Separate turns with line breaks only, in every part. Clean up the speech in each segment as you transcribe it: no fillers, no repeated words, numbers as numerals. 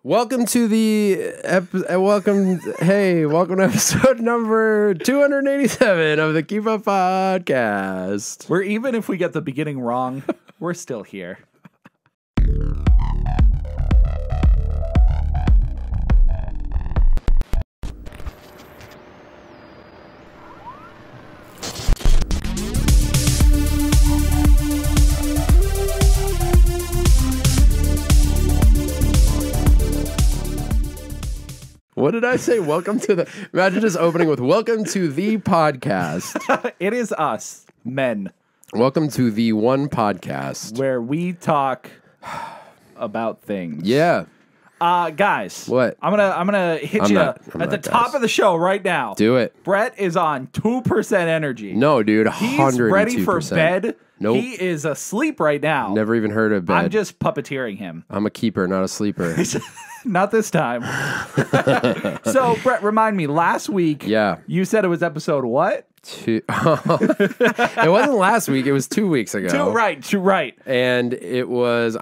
Welcome to welcome to episode number 287 of the Keep Up Podcast.
Where even if we get the beginning wrong, we're still here.
What did I say? Welcome to the... Imagine just opening with, welcome to the podcast.
It is us, men.
Welcome to the one podcast.
Where we talk about things.
Yeah.
Guys.
What?
I'm gonna hit you at the top of the show right now.
Do it.
Brett is on 2% energy.
No, dude, 102%.
He's ready for bed.
Nope.
He is asleep right now.
Never even heard of bed.
I'm just puppeteering him.
I'm a keeper, not a sleeper.
Not this time. So, Brett, remind me, last week, you said it was episode what?
It wasn't last week, it was 2 weeks ago.
Right.
And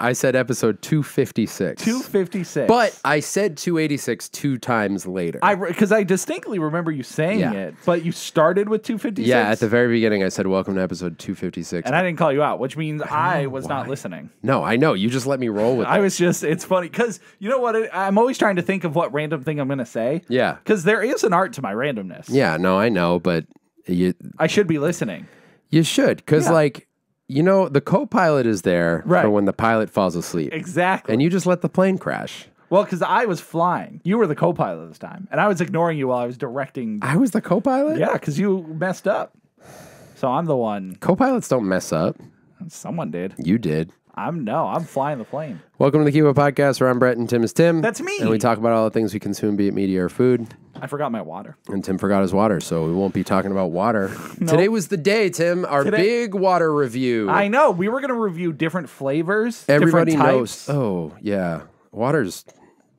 I said episode 256.
256.
But I said 286 two times later.
Because I distinctly remember you saying it, but you started with 256?
Yeah, at the very beginning I said, welcome to episode 256.
And I didn't call you out, which means I was not listening.
No, I know. You just let me roll with it.
It's funny, because you know what? I'm always trying to think of what random thing I'm going to say.
Yeah.
Because there is an art to my randomness.
Yeah, no, I know, but...
I should be listening.
You should, because the co-pilot is there for when the pilot falls asleep.
Exactly.
And you just let the plane crash.
Well, because I was flying. You were the co-pilot this time. And I was ignoring you while I was directing.
I was the co-pilot?
Yeah, because you messed up. So I'm the one.
Co-pilots don't mess up.
Someone did.
You did.
I'm flying the plane.
Welcome to the Keep Up Podcast, where I'm Brett and Tim is Tim.
That's me.
And we talk about all the things we consume, be it media or food.
I forgot my water.
And Tim forgot his water, so we won't be talking about water. Nope. Today was the day, Tim, our big water review.
I know. We were going to review different flavors.
Everybody
different
knows. Oh, yeah. Water's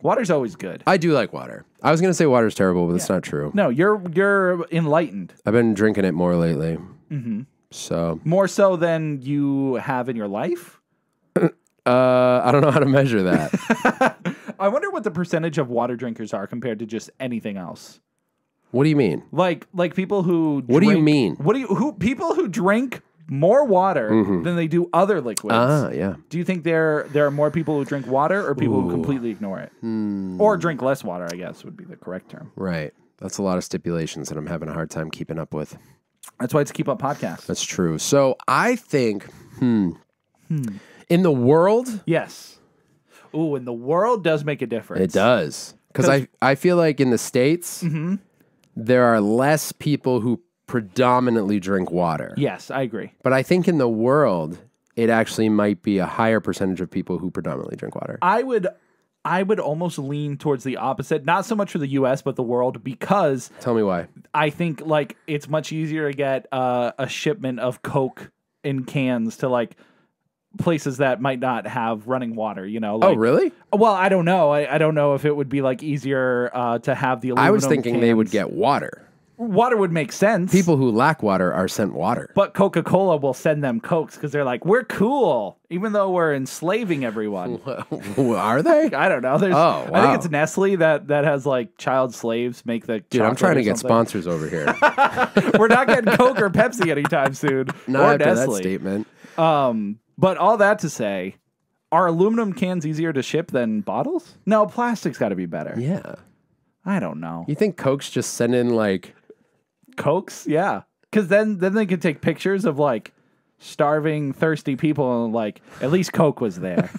always good.
I do like water. I was going to say water's terrible, but it's not true.
No, you're enlightened.
I've been drinking it more lately.
Mm-hmm.
So
more so than you have in your life?
I don't know how to measure that.
I wonder what the percentage of water drinkers are compared to just anything else.
What do you mean?
Like people who
What do you mean?
People who drink more water than they do other liquids.
Yeah.
Do you think there are more people who drink water or people who completely ignore it? Or drink less water, I guess would be the correct term.
Right. That's a lot of stipulations that I'm having a hard time keeping up with.
That's why it's a Keep Up Podcast.
That's true. So I think in the world?
Yes. Ooh, and the world does make a difference.
It does. Because I feel like in the States, there are less people who predominantly drink water.
Yes, I agree.
But I think in the world, it actually might be a higher percentage of people who predominantly drink water.
I would almost lean towards the opposite. Not so much for the U.S., but the world, because...
Tell me why.
I think it's much easier to get a shipment of Coke in cans to places that might not have running water,
oh, really?
Well, I don't know. I don't know if it would be easier to have the aluminum
I was thinking
cans.
They would get water.
Water would make sense.
People who lack water are sent water.
But Coca-Cola will send them Cokes because they're like, we're cool, even though we're enslaving everyone.
Are they?
I don't know.
Wow.
I think it's Nestle that has child slaves make the
Dude, I'm trying to get sponsors over here.
We're not getting Coke or Pepsi anytime soon.
Not
or
after
Nestle.
that statement.
But all that to say, are aluminum cans easier to ship than bottles? No, plastic's got to be better.
Yeah.
I don't know.
You think Coke's just send in
Cokes? Yeah. Because then they can take pictures of starving, thirsty people and at least Coke was there.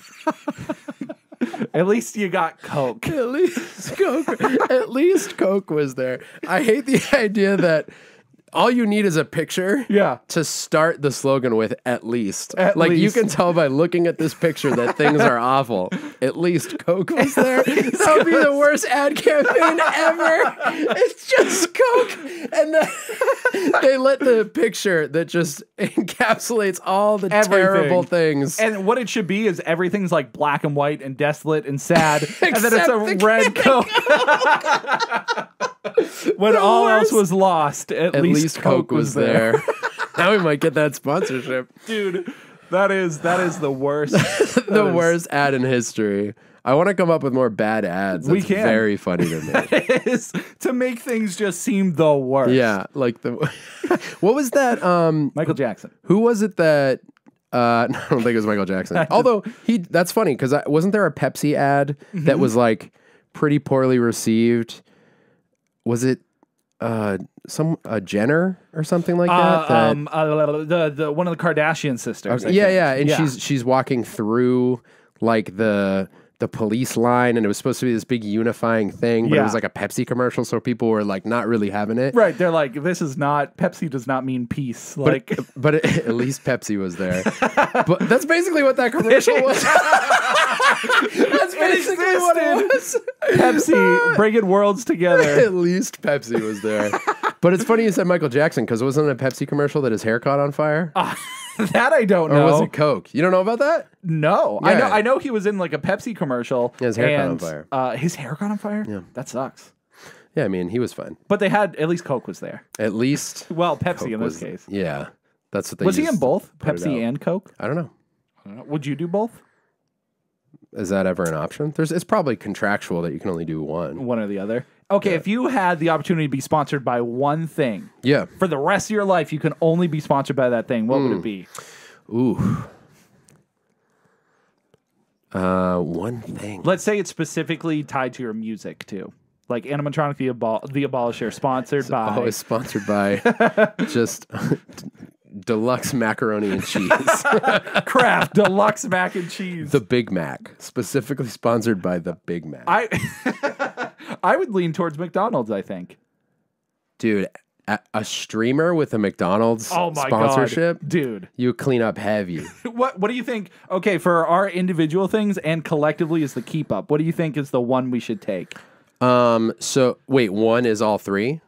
At least you got Coke.
At least Coke was there. I hate the idea that all you need is a picture to start the slogan with at least. You can tell by looking at this picture that things are awful. At least Coke was there. That would be the worst ad campaign ever. It's just Coke. And they let the picture that just encapsulates all the terrible things.
And what it should be is everything's black and white and desolate and sad. And then it's a red Coke. When all else was lost, at least Coke was there.
Now we might get that sponsorship.
Dude, that is the worst.
The worst ad in history. I want to come up with more bad ads. That's very funny to me.
It is, to make things just seem the worst.
Yeah, like the what was that?
Michael Jackson.
Who was it that? I don't think it was Michael Jackson. Although that's funny because wasn't there a Pepsi ad that was like pretty poorly received? Was it a Jenner or something like that?
The one of the Kardashian sisters.
Yeah, and she's walking through like the police line, and it was supposed to be this big unifying thing, but it was like a Pepsi commercial, so people were like not really having it.
Right, they're like, this is not, Pepsi does not mean peace. Like,
but at least Pepsi was there. But that's basically what that commercial was. That's basically what it was.
Pepsi bringing worlds together.
At least Pepsi was there. But it's funny you said Michael Jackson, because wasn't it a Pepsi commercial that his hair caught on fire?
That I don't know.
Or was it Coke? You don't know about that?
No. Yeah. I know he was in like a Pepsi commercial.
Yeah, his hair caught on fire.
His hair caught on fire?
Yeah.
That sucks.
Yeah, I mean, he was fine.
But they had, at least Coke was there.
At least.
Well, Pepsi
Coke
in this case.
Yeah. That's what they
Was he in both? Pepsi and Coke?
I don't know.
Would you do both?
Is that ever an option? It's probably contractual that you can only do one.
One or the other. Okay, if you had the opportunity to be sponsored by one thing, for the rest of your life, you can only be sponsored by that thing. What would it be?
Ooh. One thing.
Let's say it's specifically tied to your music too. Like Animatronic the Abolisher, sponsored by.
Always sponsored by just deluxe macaroni and cheese.
Kraft deluxe mac and cheese.
The Big Mac, specifically sponsored by the Big Mac.
I would lean towards McDonald's, I think.
Dude, a streamer with a McDonald's sponsorship?
God. Dude.
You clean up heavy.
What do you think? Okay, for our individual things and collectively as the keep up, what do you think is the one we should take?
So wait, one is all three?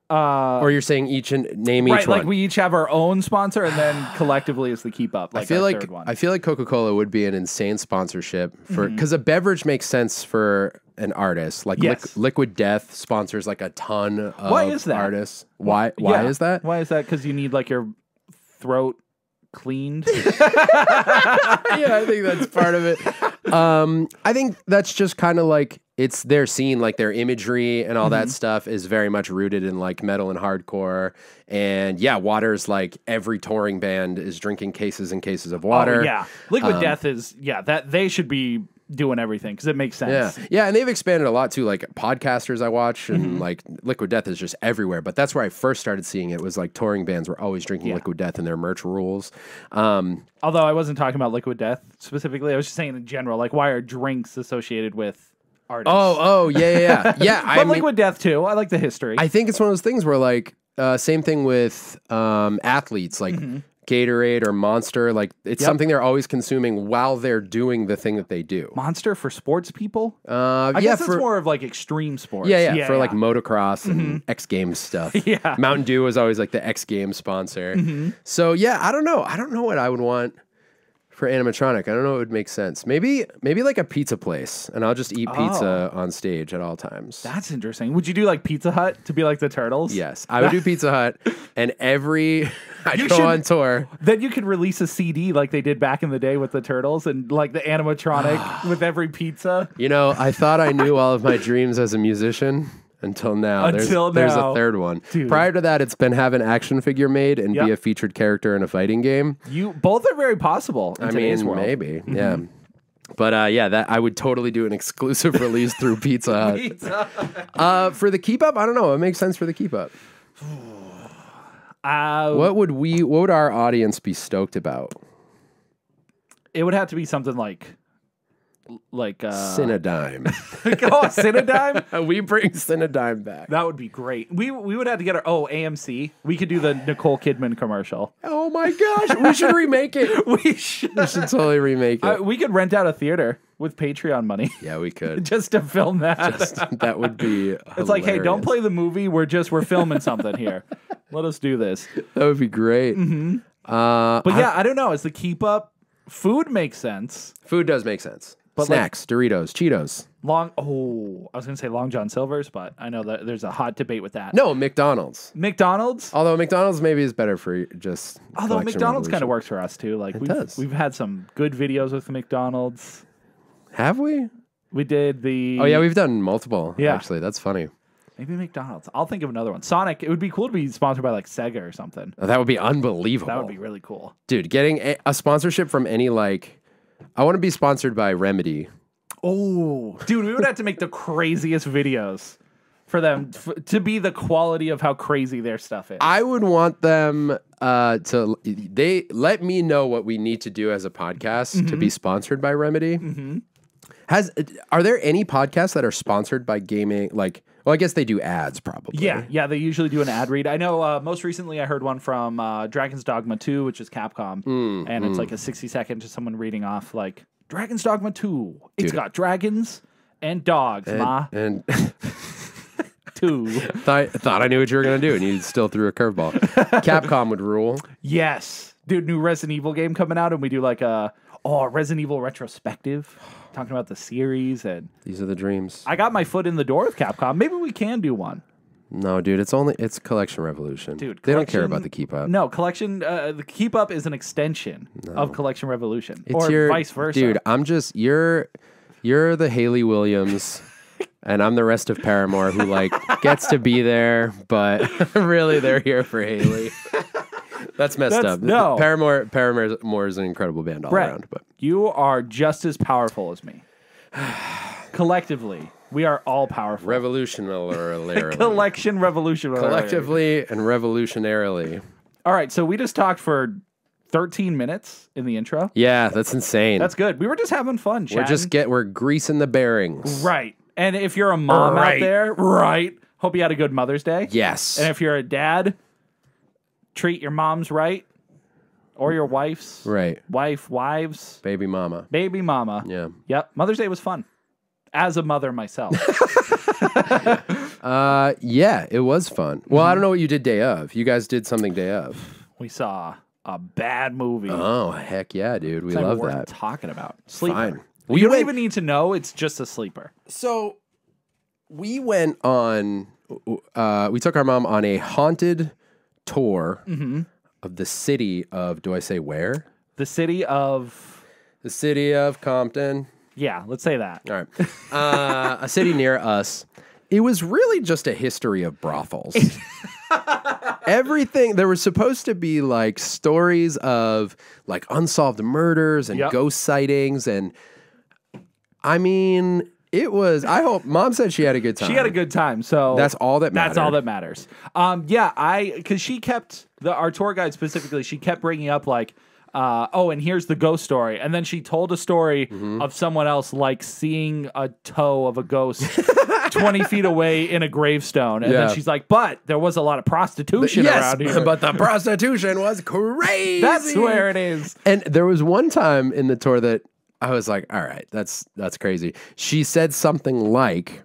Or you're saying name each one?
Right, like we each have our own sponsor, and then collectively is the keep up. Like
I feel like Coca-Cola would be an insane sponsorship for because a beverage makes sense for an artist. Like Liquid Death sponsors like a ton of artists. Why is that?
Why is that? Because you need like your throat cleaned.
Yeah, I think that's part of it. I think that's just kind of like it's their scene, like their imagery and all that stuff is very much rooted in like metal and hardcore. And yeah, water's like every touring band is drinking cases and cases of water.
Oh, yeah, Liquid Death is that they should be doing everything because it makes sense.
Yeah, and they've expanded a lot too. Like podcasters I watch and like Liquid Death is just everywhere. But that's where I first started seeing it was like touring bands were always drinking Liquid Death and their merch rules.
Although I wasn't talking about Liquid Death specifically, I was just saying in general, like why are drinks associated with artists?
Yeah.
But Liquid Death too. I like the history.
I think it's one of those things where like same thing with athletes like Gatorade or Monster, like it's something they're always consuming while they're doing the thing that they do.
Monster for sports people? I guess it's more of like extreme sports.
Yeah, for like motocross and X Games stuff.
Yeah.
Mountain Dew is always like the X Games sponsor. So yeah, I don't know. I don't know what I would want for animatronic. I don't know what would make sense. Maybe like a pizza place, and I'll just eat pizza on stage at all times.
That's interesting. Would you do like Pizza Hut to be like the Turtles?
Yes, I would do Pizza Hut, and I'd go on tour.
Then you could release a CD like they did back in the day with the Turtles, and like the animatronic with every pizza.
You know, I thought I knew all of my dreams as a musician. Until now. There's a third one. Dude. Prior to that, it's been have an action figure made and be a featured character in a fighting game.
You both are very possible in today's world.
Maybe, yeah. But that I would totally do an exclusive release through Pizza Hut. For the keep up, I don't know. It makes sense for the keep up. What would our audience be stoked about?
It would have to be something like
Cinedyme.
Cinedyme?
We bring Cinedyme back.
That would be great. We would have to get our AMC. We could do the Nicole Kidman commercial.
Oh my gosh, we should remake it. We should totally remake it.
We could rent out a theater with Patreon money.
Yeah, we could.
Just to film that.
That would be hilarious.
It's like, hey, don't play the movie. We're filming something here. Let us do this.
That would be great.
But yeah, I don't know. As the keep up, food makes sense.
Food does make sense. But snacks, Doritos, Cheetos.
I was going to say Long John Silver's, but I know that there's a hot debate with that.
No, McDonald's.
Although
McDonald's maybe is better for just
Although McDonald's kind of works for us too. Like
it does.
We've had some good videos with McDonald's.
Have we?
We did the...
Oh, yeah, we've done multiple,
Yeah.
actually. That's funny.
Maybe McDonald's. I'll think of another one. Sonic. It would be cool to be sponsored by like Sega or something.
Oh, that would be unbelievable.
That would be really cool.
Dude, getting a sponsorship from any, like... I want to be sponsored by Remedy.
Oh, dude, we would have to make the craziest videos for them to be the quality of how crazy their stuff is.
I would want them they let me know what we need to do as a podcast to be sponsored by Remedy. Are there any podcasts that are sponsored by gaming? Like, well, I guess they do ads probably.
Yeah, they usually do an ad read. I know most recently I heard one from Dragon's Dogma 2, which is Capcom, and it's like a 60-second just someone reading off like, Dragon's Dogma 2, it's got dragons and dogs,
and
2.
Thought I knew what you were going to do, and you still threw a curveball. Capcom would rule.
Yes. Dude, new Resident Evil game coming out, and we do like a Resident Evil retrospective, talking about the series. And
these are the dreams.
I got my foot in the door with Capcom. Maybe we can do one.
No, dude, it's Collection Revolution.
Dude,
they don't care about the Keep Up.
No, Collection, the Keep Up is an extension of Collection Revolution,
it's
vice versa.
Dude, I'm just, you're the Haley Williams. And I'm the rest of Paramore who, like, gets to be there, but really they're here for Haley. That's messed up.
No.
Paramore is an incredible band all around. But
you are just as powerful as me. Collectively, we are all powerful.
Revolutionarily.
Collection revolutionary.
Collectively and revolutionarily.
All right, so we just talked for 13 minutes in the intro.
Yeah, that's insane.
That's good. We were just having fun, chatting.
We're greasing the bearings.
Right. And if you're a mom out there, hope you had a good Mother's Day.
Yes.
And if you're a dad, treat your moms right. Or your wife's.
Right.
Wives.
Baby mama.
Yeah. Yep. Mother's Day was fun. As a mother myself.
Yeah, it was fun. Well, I don't know what you did day of. You guys did something day of.
We saw a bad movie.
Oh, heck yeah, dude. We love that.
Talking about. Sleeper.
Fine.
You don't even need to know. It's just a sleeper.
So we went on, we took our mom on a haunted tour of the city of, do I say where?
The city of
Compton.
Yeah, let's say that.
All right. A city near us. It was really just a history of brothels. Everything, there was supposed to be like stories of like unsolved murders and ghost sightings, and I mean, it was, I hope, Mom said she had a good time.
She had a good time, so
that's all that matters.
That's all that matters. Yeah, because she kept, our tour guide specifically, she kept bringing up like, and here's the ghost story. And then she told a story of someone else like seeing a toe of a ghost 20 feet away in a gravestone. And then she's like, but there was a lot of prostitution around here.
But the prostitution was crazy.
That's where it is.
And there was one time in the tour that I was like, all right, that's crazy. She said something like,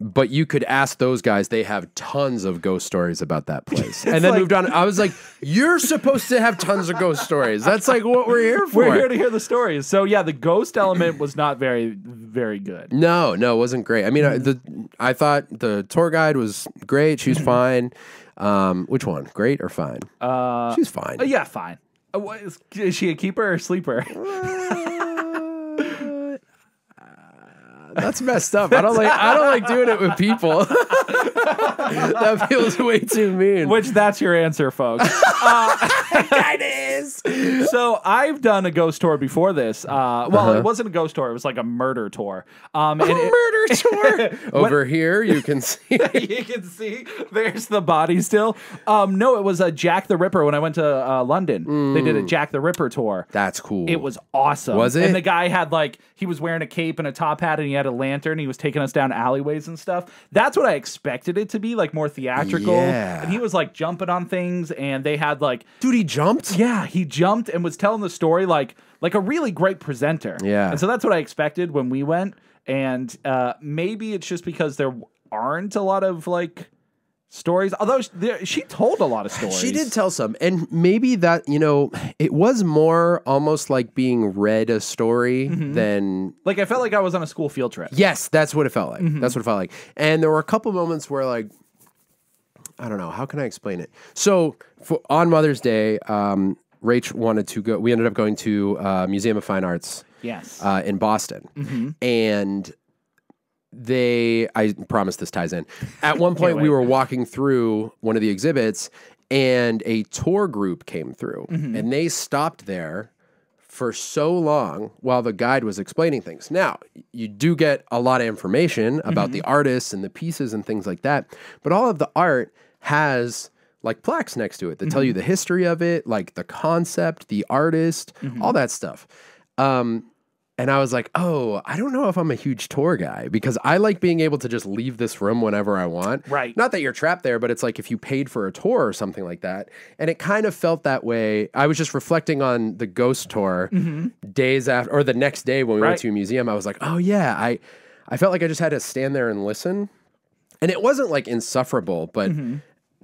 but you could ask those guys, they have tons of ghost stories about that place. And then moved on. I was like, you're supposed to have tons of ghost stories. That's like what we're here for.
We're here to hear the stories. So yeah, the ghost element was not very, very good.
No, it wasn't great. I mean, I thought the tour guide was great. She was fine. Which one? Great or fine? She's fine.
Yeah, fine. Is she a keeper or sleeper?
That's messed up. I don't like doing it with people. That feels way too mean.
Which that's your answer, folks.
It is.
So I've done a ghost tour before this. Well, it wasn't a ghost tour. It was like a murder tour.
Murder tour. Over here, you can see.
You can see. There's the body still. No, it was a Jack the Ripper. When I went to London, they did a Jack the Ripper tour.
That's cool.
It was awesome.
Was it?
And the guy had like, he was wearing a cape and a top hat, and he had a lantern. He was taking us down alleyways and stuff. That's what I expected it to be, like more theatrical.
Yeah.
And he was like jumping on things, and they had like,
dude, he jumped.
Yeah, he jumped and was telling the story like a really great presenter.
Yeah.
And so that's what I expected when we went. And maybe it's just because there aren't a lot of like stories, although she told a lot of stories.
She did tell some, and maybe that, it was more almost like being read a story than...
Like, I felt like I was on a school field trip.
Yes, that's what it felt like. That's what it felt like. And there were a couple moments where, like, I don't know, how can I explain it? So, on Mother's Day, Rach wanted to go, we ended up going to Museum of Fine Arts.
Yes.
In Boston. And I promise this ties in. At one point, we were walking through one of the exhibits, and a tour group came through, and they stopped there for so long while the guide was explaining things. Now, you do get a lot of information about the artists and the pieces and things like that, but all of the art has like plaques next to it that tell you the history of it, like the concept, the artist, all that stuff. And I was like, oh, I don't know if I'm a huge tour guy because I like being able to just leave this room whenever I want.
Right.
Not that you're trapped there, but it's like if you paid for a tour or something like that. And it kind of felt that way. I was just reflecting on the ghost tour days after, or the next day when we went to a museum. I was like, oh yeah, I felt like I just had to stand there and listen. And it wasn't like insufferable, but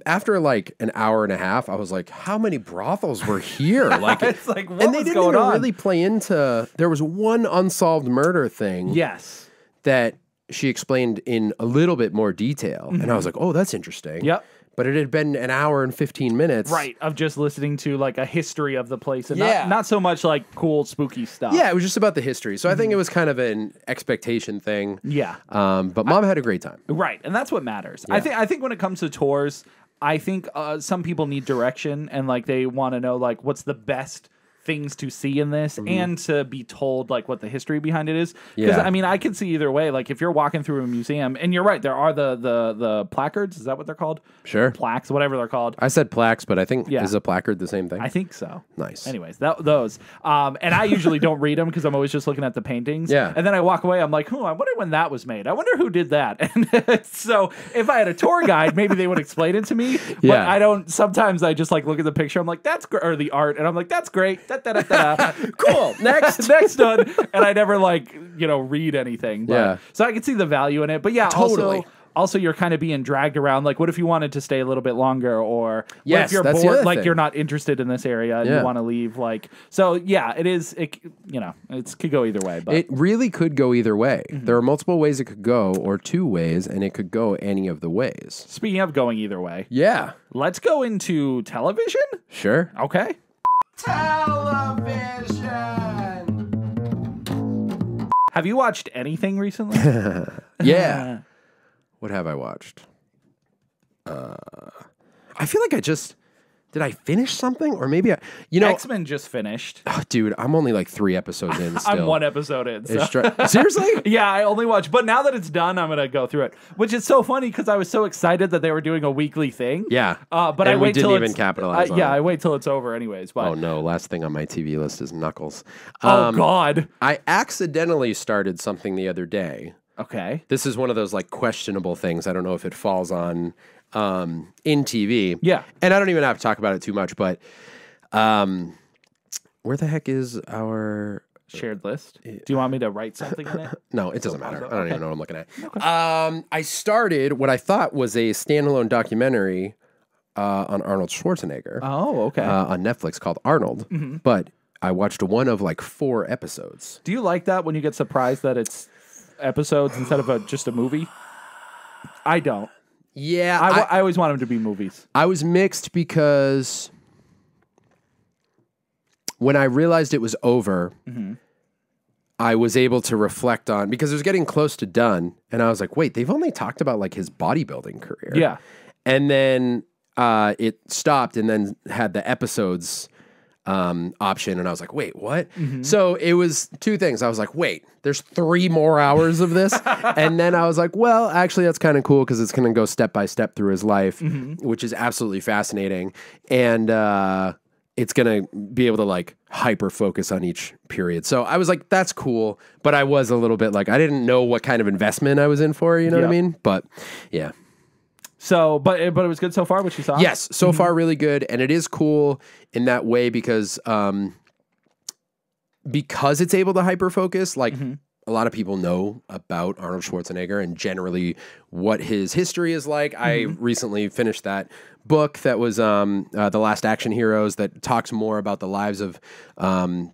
after like an hour and a half, I was like, how many brothels were here? Like,
it's like, what
and they
was
didn't
going
even
on?
really play into, there was one unsolved murder thing
Yes.
that she explained in a little bit more detail. And I was like, oh, that's interesting.
Yep.
But it had been an hour and 15 minutes.
Right, of just listening to like a history of the place and not so much like cool, spooky stuff.
Yeah, it was just about the history. So I think it was kind of an expectation thing.
Yeah.
But Mom had a great time.
Right, and that's what matters.
Yeah.
I think when it comes to tours, I think some people need direction and like they want to know like what's the best things to see in this and to be told like what the history behind it is. Because
Yeah.
I mean, I can see either way. Like if you're walking through a museum, and you're right, there are the placards. Is that what they're called?
Sure.
Plaques, whatever they're called.
I said plaques, but I think, is a placard the same thing?
I think so.
Nice.
Anyways, those. And I usually don't read them because I'm always just looking at the paintings.
Yeah.
And then I walk away. I'm like, I wonder when that was made. I wonder who did that. And so if I had a tour guide, maybe they would explain it to me. But
Yeah.
I don't. Sometimes I just like look at the picture. I'm like, that's or the art, and I'm like, that's great. Da, da, da, da.
Cool. Next.
Next done. And I never like read anything. But,
Yeah.
So I can see the value in it. But yeah,
Totally.
Also, you're kind of being dragged around. Like, what if you wanted to stay a little bit longer, or what
Yes,
if you're
that's the
bored,
other
like
thing.
you're not interested in this area and you want to leave? Like, so yeah, it is. It could go either way. But
It really could go either way. There are multiple ways it could go, or two ways, and it could go any of the ways.
speaking of going either way,
Yeah.
let's go into television.
Sure.
Okay.
Television.
Have you watched anything recently?
Yeah. What have I watched? I feel like did I finish something? Or maybe
X-Men just finished.
oh, dude, I'm only like 3 episodes in still.
I'm 1 episode in. So.
Seriously?
Yeah, I only watched. But now that it's done, I'm going to go through it. Which is so funny because I was so excited that they were doing a weekly thing.
Yeah.
But
And
I
we
wait
didn't
till
even capitalize on
Yeah,
it.
I wait till it's over anyways. But
Oh no, last thing on my TV list is Knuckles.
oh God.
I accidentally started something the other day.
Okay.
This is one of those like questionable things. I don't know if it falls on in TV.
Yeah.
And I don't even have to talk about it too much, but where the heck is our
Shared list. Do you want me to write something in it?
No, it doesn't matter. I don't even know what I'm looking at.
Okay.
I started what I thought was a standalone documentary on Arnold Schwarzenegger
Oh, okay.
on Netflix called Arnold, but I watched one of like 4 episodes.
Do you like that when you get surprised that it's episodes instead of just a movie? I don't.
Yeah,
I always want them to be movies.
I was mixed because when I realized it was over, I was able to reflect on, because it was getting close to done, and I was like, wait, they've only talked about like his bodybuilding career.
Yeah.
And then it stopped and then had the episodes option, and I was like, wait, what? So it was 2 things. I was like, wait, there's 3 more hours of this? And then I was like, well, actually, that's kind of cool because it's going to go step by step through his life, which is absolutely fascinating. And it's going to be able to like hyper focus on each period. So I was like, that's cool. But I was a little bit like, I didn't know what kind of investment I was in for, you know what I mean? But yeah.
So, but it was good so far, what you saw?
Yes, so far really good, and it is cool in that way because it's able to hyper focus. Like a lot of people know about Arnold Schwarzenegger and generally what his history is like. I recently finished that book that was The Last Action Heroes that talks more about the lives of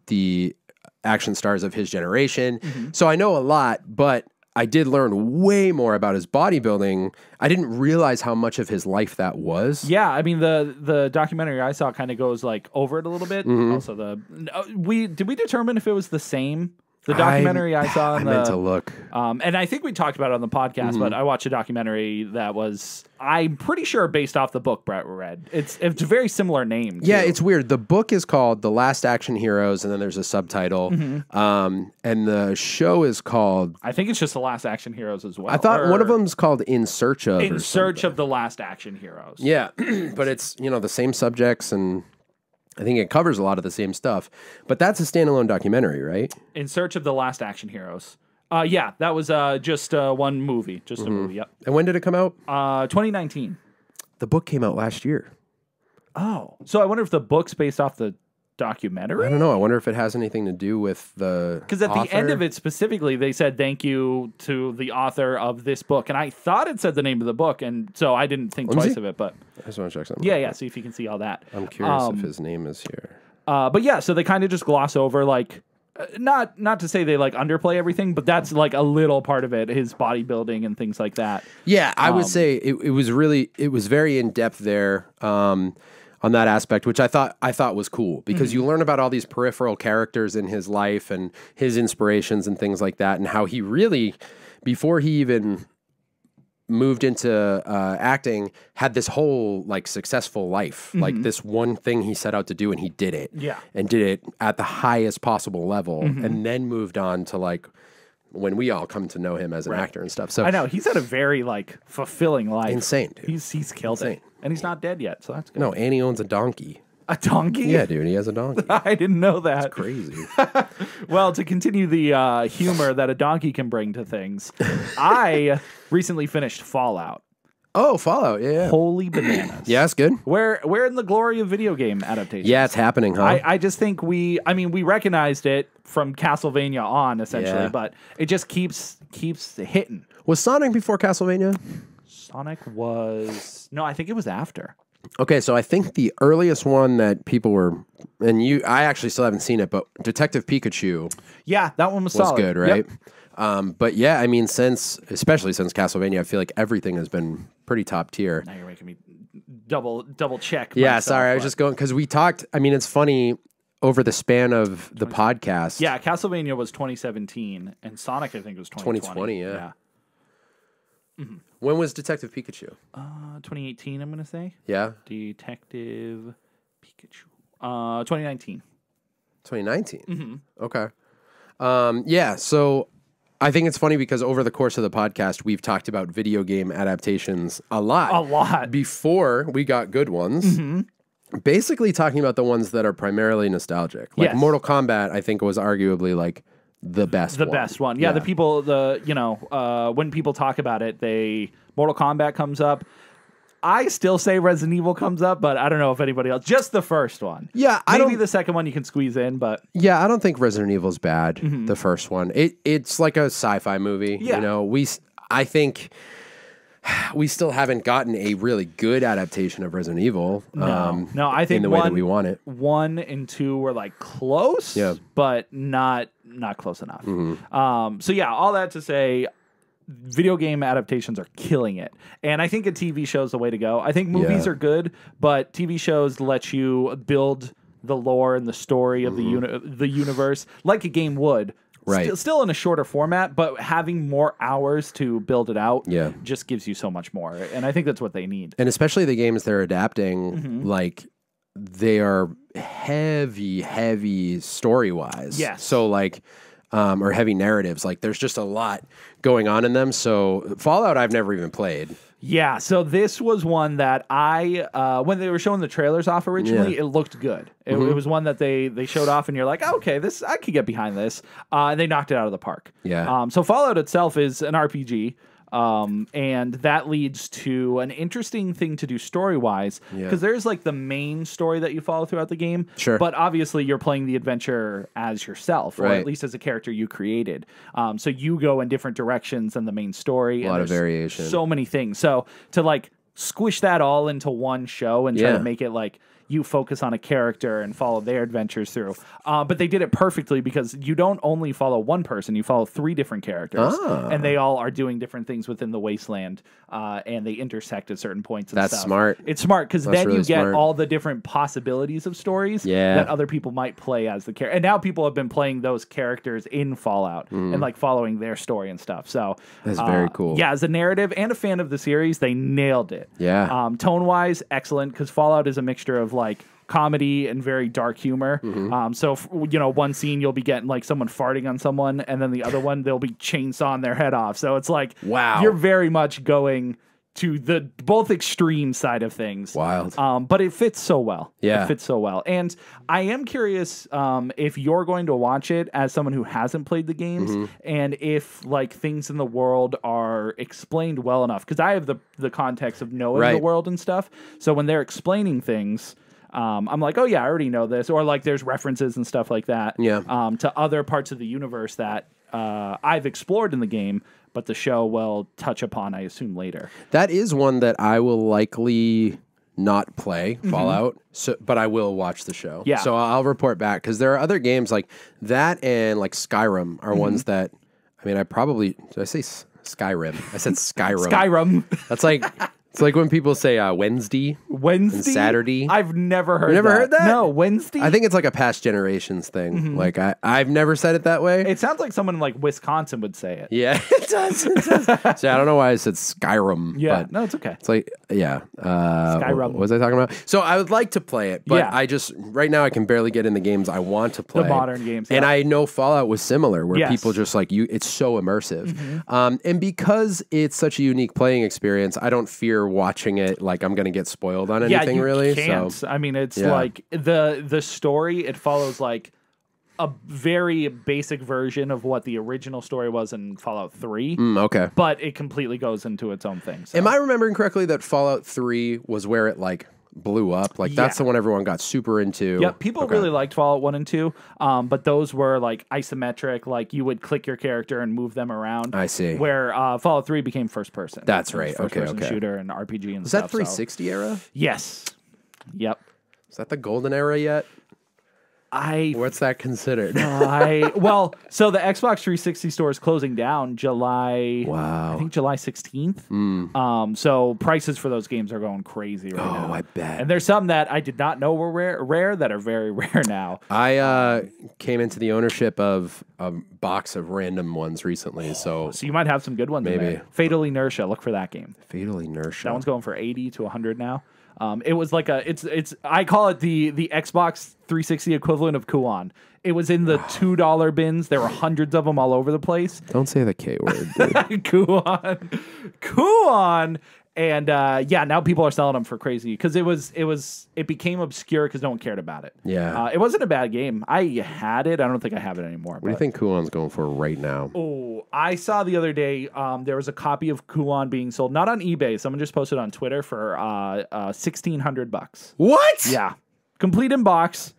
the action stars of his generation. So I know a lot, but I did learn way more about his bodybuilding. I didn't realize how much of his life that was.
Yeah, I mean the documentary I saw kind of goes like over it a little bit. Also, did we determine if it was the same The documentary I saw.
I meant to look.
And I think we talked about it on the podcast, but I watched a documentary that was, I'm pretty sure, based off the book Brett read. It's a very similar name.
Yeah, it's weird. The book is called The Last Action Heroes, and then there's a subtitle. And the show is called...
I think it's just The Last Action Heroes as well.
I thought one of them's called In Search of.
In Search of the Last Action Heroes.
Yeah, but it's, the same subjects, and I think it covers a lot of the same stuff. But that's a standalone documentary, right?
In Search of the Last Action Heroes. Yeah, that was just one movie. Just a movie, yep.
And when did it come out?
2019.
The book came out last year.
Oh. So I wonder if the book's based off the documentary?
I don't know. I wonder if it has anything to do with the
Because at the end of it specifically, they said thank you to the author of this book. And I thought it said the name of the book, and so I didn't think twice of it. But
I just want to check something.
Yeah, see if you can see all that.
I'm curious if his name is here.
But yeah, so they kind of just gloss over, like, not to say they, like, underplay everything, but that's, like, a little part of it, his bodybuilding and things like that.
Yeah, I would say it was very in-depth there. On that aspect, which I thought was cool, because you learn about all these peripheral characters in his life and his inspirations and things like that, and how he really, before he even moved into acting, had this whole like successful life, like this one thing he set out to do, and he did it, and did it at the highest possible level, and then moved on to like when we all come to know him as an actor and stuff. So
I know he's had a very like fulfilling life.
Insane, dude.
He's killed it, and he's not dead yet, so that's good.
No, Annie owns a donkey.
A donkey?
Yeah, dude, he has a donkey.
I didn't know that.
It's crazy.
Well, to continue the humor that a donkey can bring to things, I recently finished Fallout.
Oh, Fallout, yeah.
Holy bananas.
Yeah, it's good.
We're in the glory of video game adaptations.
Yeah, it's happening, huh?
I just think we recognized it from Castlevania on, essentially, but it just keeps hitting.
Was Sonic before Castlevania?
Sonic was... No, I think it was after.
Okay, so I think the earliest one that people were... And I actually still haven't seen it, but Detective Pikachu...
Yeah, that one was solid.
good, right?
Yep.
But yeah, I mean, especially since Castlevania, I feel like everything has been pretty top tier.
Now you're making me double check.
Yeah, sorry, I was just going because we talked. I mean, it's funny over the span of the podcast.
Yeah, Castlevania was 2017, and Sonic I think was 2020.
Yeah. Mm-hmm. When was Detective Pikachu?
2018, I'm gonna say.
Yeah.
Detective Pikachu. 2019.
2019.
Mm-hmm.
Okay. Yeah, so I think it's funny because over the course of the podcast, we've talked about video game adaptations a lot.
A lot.
Before we got good ones. Mm-hmm. Basically talking about the ones that are primarily nostalgic. Like Mortal Kombat, I think, was arguably like the best one.
The best one. Yeah, when people talk about it, Mortal Kombat comes up. I still say Resident Evil comes up, but I don't know if anybody else. Just the first one.
Yeah,
maybe the second one you can squeeze in, but
yeah, I don't think Resident Evil's bad. Mm-hmm. The first one, it's like a sci-fi movie.
Yeah.
You know, I think we still haven't gotten a really good adaptation of Resident Evil.
No, I think
in the way that we want it.
1 and 2 were like close, but not close enough. Mm-hmm. So yeah, all that to say, video game adaptations are killing it. And I think a TV show is the way to go. I think movies are good, but TV shows let you build the lore and the story of the universe like a game would.
Right.
Still in a shorter format, but having more hours to build it out just gives you so much more. And I think that's what they need.
And especially the games they're adapting, like they are heavy story-wise.
Yes.
So like... or heavy narratives. Like, there's just a lot going on in them. So, Fallout, I've never even played.
Yeah, so this was one that when they were showing the trailers off originally, it looked good. It was one that they showed off, and you're like, oh, okay, I could get behind this. And they knocked it out of the park.
Yeah.
So, Fallout itself is an RPG. And that leads to an interesting thing to do story-wise, because there's like the main story that you follow throughout the game.
Sure.
But obviously you're playing the adventure as yourself, or
right.
at least as a character you created. So you go in different directions than the main story.
A lot of variation.
So many things. So to like squish that all into one show and try to make it like, you focus on a character and follow their adventures through. But they did it perfectly because you don't only follow one person, you follow 3 different characters. And they all are doing different things within the wasteland, and they intersect at certain points and
That's
stuff.
smart.
It's smart because then
really
you get
smart.
all the different possibilities of stories that other people might play as the character. And now people have been playing those characters in Fallout and like following their story and stuff. So
that's very cool.
Yeah, as a narrative and a fan of the series, they nailed it.
Yeah.
Tone-wise, excellent, because Fallout is a mixture of like comedy and very dark humor. So one scene you'll be getting like someone farting on someone, and then the other one they'll be chainsawing their head off. So it's like,
wow,
you're very much going to the both extreme side of things.
Wild.
But it fits so well.
Yeah.
It fits so well. And I am curious if you're going to watch it as someone who hasn't played the games, and if like things in the world are explained well enough. Because I have the context of knowing the world and stuff. So when they're explaining things, I'm like, oh yeah, I already know this. Or like there's references and stuff like that to other parts of the universe that I've explored in the game, but the show will touch upon, I assume, later.
That is one that I will likely not play, Fallout, but I will watch the show.
Yeah.
So I'll report back, because there are other games like that, and like Skyrim are ones that, I mean, did I say Skyrim? I said Skyrim.
Skyrim.
That's like... It's like when people say Wednesday and Saturday.
I've never heard that.
Never heard that?
No, Wednesday?
I think it's like a past generations thing. Like, I've never said it that way.
It sounds like someone in like Wisconsin would say it.
Yeah, it does. It does. So I don't know why I said Skyrim.
Yeah,
but
no, it's okay.
it's like, yeah.
Skyrim.
What was I talking about? So I would like to play it, but
Yeah.
right now I can barely get in the games I want to play.
The modern games.
And
yeah.
I know Fallout was similar, where
Yes.
people just like it's so immersive. And because it's such a unique playing experience, I don't fear watching it like I'm going to get spoiled on anything,
you
really.
Can't.
So
I mean, it's like the story, it follows like a very basic version of what the original story was in Fallout 3.
Okay.
But it completely goes into its own thing. So.
Am I remembering correctly that Fallout 3 was where it like blew up? Like that's the one everyone got super into.
Yep, people really liked Fallout 1 and 2, but those were like isometric, like you would click your character and move them around.
I see.
Where Fallout 3 became first person.
That's right.
First person
Okay.
shooter and RPG and
Was
stuff.
that 360 era?
Yes. Yep.
Is that the golden era yet? What's that considered?
Well, so the Xbox 360 store is closing down July.
Wow.
I think July 16th. So prices for those games are going crazy right now.
Oh, I bet.
And there's some that I did not know were rare that are very rare now.
I came into the ownership of a box of random ones recently, so
you might have some good ones.
Maybe.
In there. Fatal Inertia. Look for that game.
Fatal Inertia.
That one's going for 80 to 100 now. It was like I call it the Xbox 360 equivalent of Kuon. It was in the $2 bins. There were hundreds of them all over the place.
Don't say the K word, dude.
Kuon. And now people are selling them for crazy because it became obscure because no one cared about it.
Yeah.
It wasn't a bad game. I had it. I don't think I have it anymore.
What do you think Kuon's going for right now?
Oh, I saw the other day there was a copy of Kuon being sold, not on eBay. Someone just posted on Twitter for $1,600.
What?
Yeah, complete in box.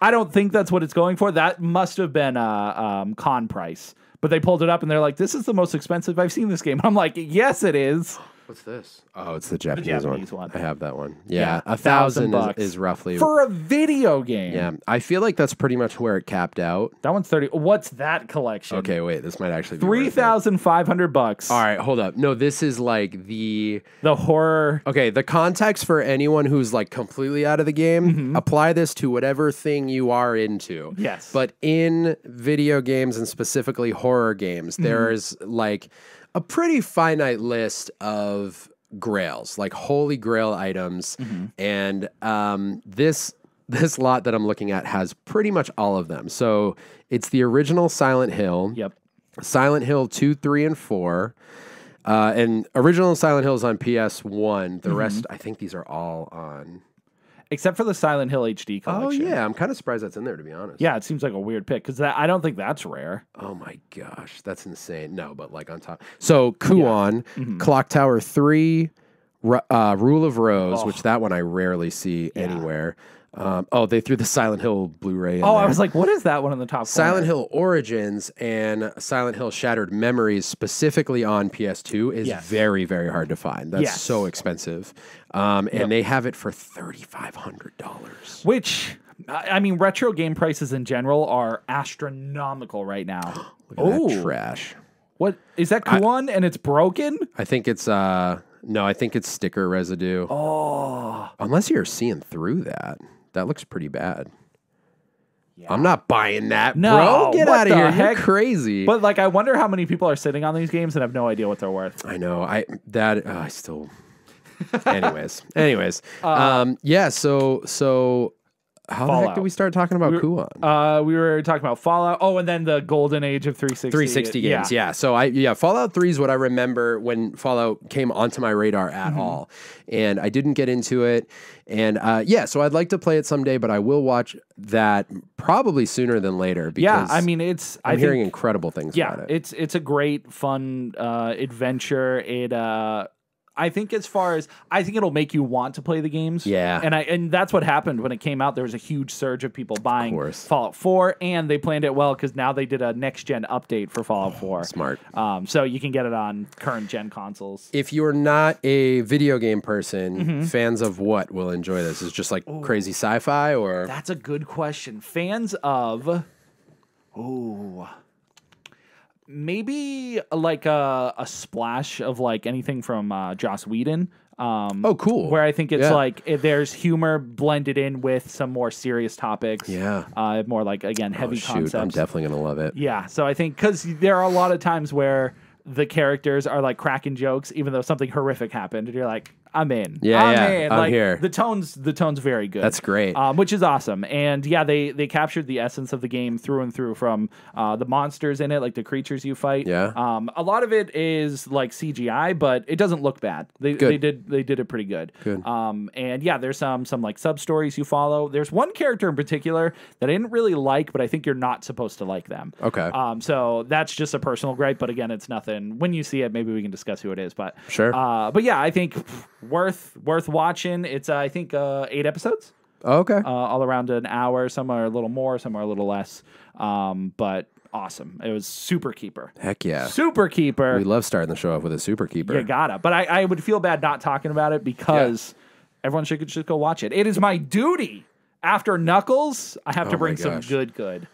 I don't think that's what it's going for. That must have been con price. But they pulled it up and they're like, "This is the most expensive I've seen this game." I'm like, "Yes, it is."
What's this? Oh, it's the Japanese one. I have that one.
Yeah,
Yeah, $1,000 is roughly
for a video game.
Yeah, I feel like that's pretty much where it capped out.
That one's 30. What's that collection?
Okay, wait, this might actually be worth it.
$3,500.
All right, hold up. No, this is like the
horror.
Okay, the context for anyone who's like completely out of the game, apply this to whatever thing you are into.
Yes.
But in video games and specifically horror games, there's like a pretty finite list of grails, like holy grail items. And this lot that I'm looking at has pretty much all of them. So it's the original Silent Hill.
Yep.
Silent Hill 2, 3, and 4. And original Silent Hill is on PS1. The rest, I think these are all on...
Except for the Silent Hill HD collection.
Oh, yeah. I'm kind of surprised that's in there, to be honest.
Yeah, it seems like a weird pick because I don't think that's rare.
Oh, my gosh. That's insane. No, but like on top. So, Kuon, Clock Tower 3, Rule of Rose, which that one I rarely see anywhere. They threw the Silent Hill Blu-ray in there.
I was like, what is that one in the top
Silent
corner?
Hill Origins and Silent Hill Shattered Memories, specifically on PS2, is very, very hard to find. That's so expensive. And they have it for $3,500.
Which, I mean, retro game prices in general are astronomical right now.
Look at that trash.
What? Is that Kuon and it's broken?
I think it's... No, I think it's sticker residue.
Oh.
Unless you're seeing through that. That looks pretty bad. Yeah. I'm not buying that, bro. Get out of here. You're crazy.
But, like, I wonder how many people are sitting on these games and have no idea what they're worth.
I know. I still... Anyways. Yeah, so... How
Fallout.
the heck did we start talking about Kuon?
We were talking about Fallout. Oh, and then the golden age of 360.
360 games, yeah. So Fallout 3 is what I remember when Fallout came onto my radar at all. And I didn't get into it. And so I'd like to play it someday, but I will watch that probably sooner than later. Because
I mean,
I'm hearing incredible things about it.
It's a great, fun adventure. I think I think it'll make you want to play the games.
Yeah.
And that's what happened when it came out. There was a huge surge of people buying Fallout 4, and they planned it well because now they did a next-gen update for Fallout 4.
Smart.
So you can get it on current-gen consoles.
If you're not a video game person, fans of what will enjoy this? Is it just like crazy sci-fi or?
That's a good question. Fans of... Maybe like a splash of like anything from Joss Whedon.
Cool.
Where I think it's like there's humor blended in with some more serious topics.
Yeah.
More like, again, heavy concepts.
I'm definitely going to love it.
Yeah. So I think because there are a lot of times where the characters are like cracking jokes, even though something horrific happened, and you're like, I'm in.
I'm here.
The tone's very good.
That's great.
Which is awesome. And they captured the essence of the game through and through from the monsters in it, like the creatures you fight.
Yeah.
A lot of it is like CGI, but it doesn't look bad. They did it pretty good.
Good.
And there's some like sub stories you follow. There's one character in particular that I didn't really like, but I think you're not supposed to like them.
Okay.
So that's just a personal gripe, but again, it's nothing. When you see it, maybe we can discuss who it is. But
sure.
But yeah, I think worth watching. It's I think 8 episodes.
Okay.
All around an hour. Some are a little more, some are a little less. But awesome. It was Super Keeper.
Heck yeah.
Super Keeper.
We love starting the show off with a Super Keeper.
You gotta. But I would feel bad not talking about it because everyone should just go watch it. It is my duty. After Knuckles, I have to bring some good.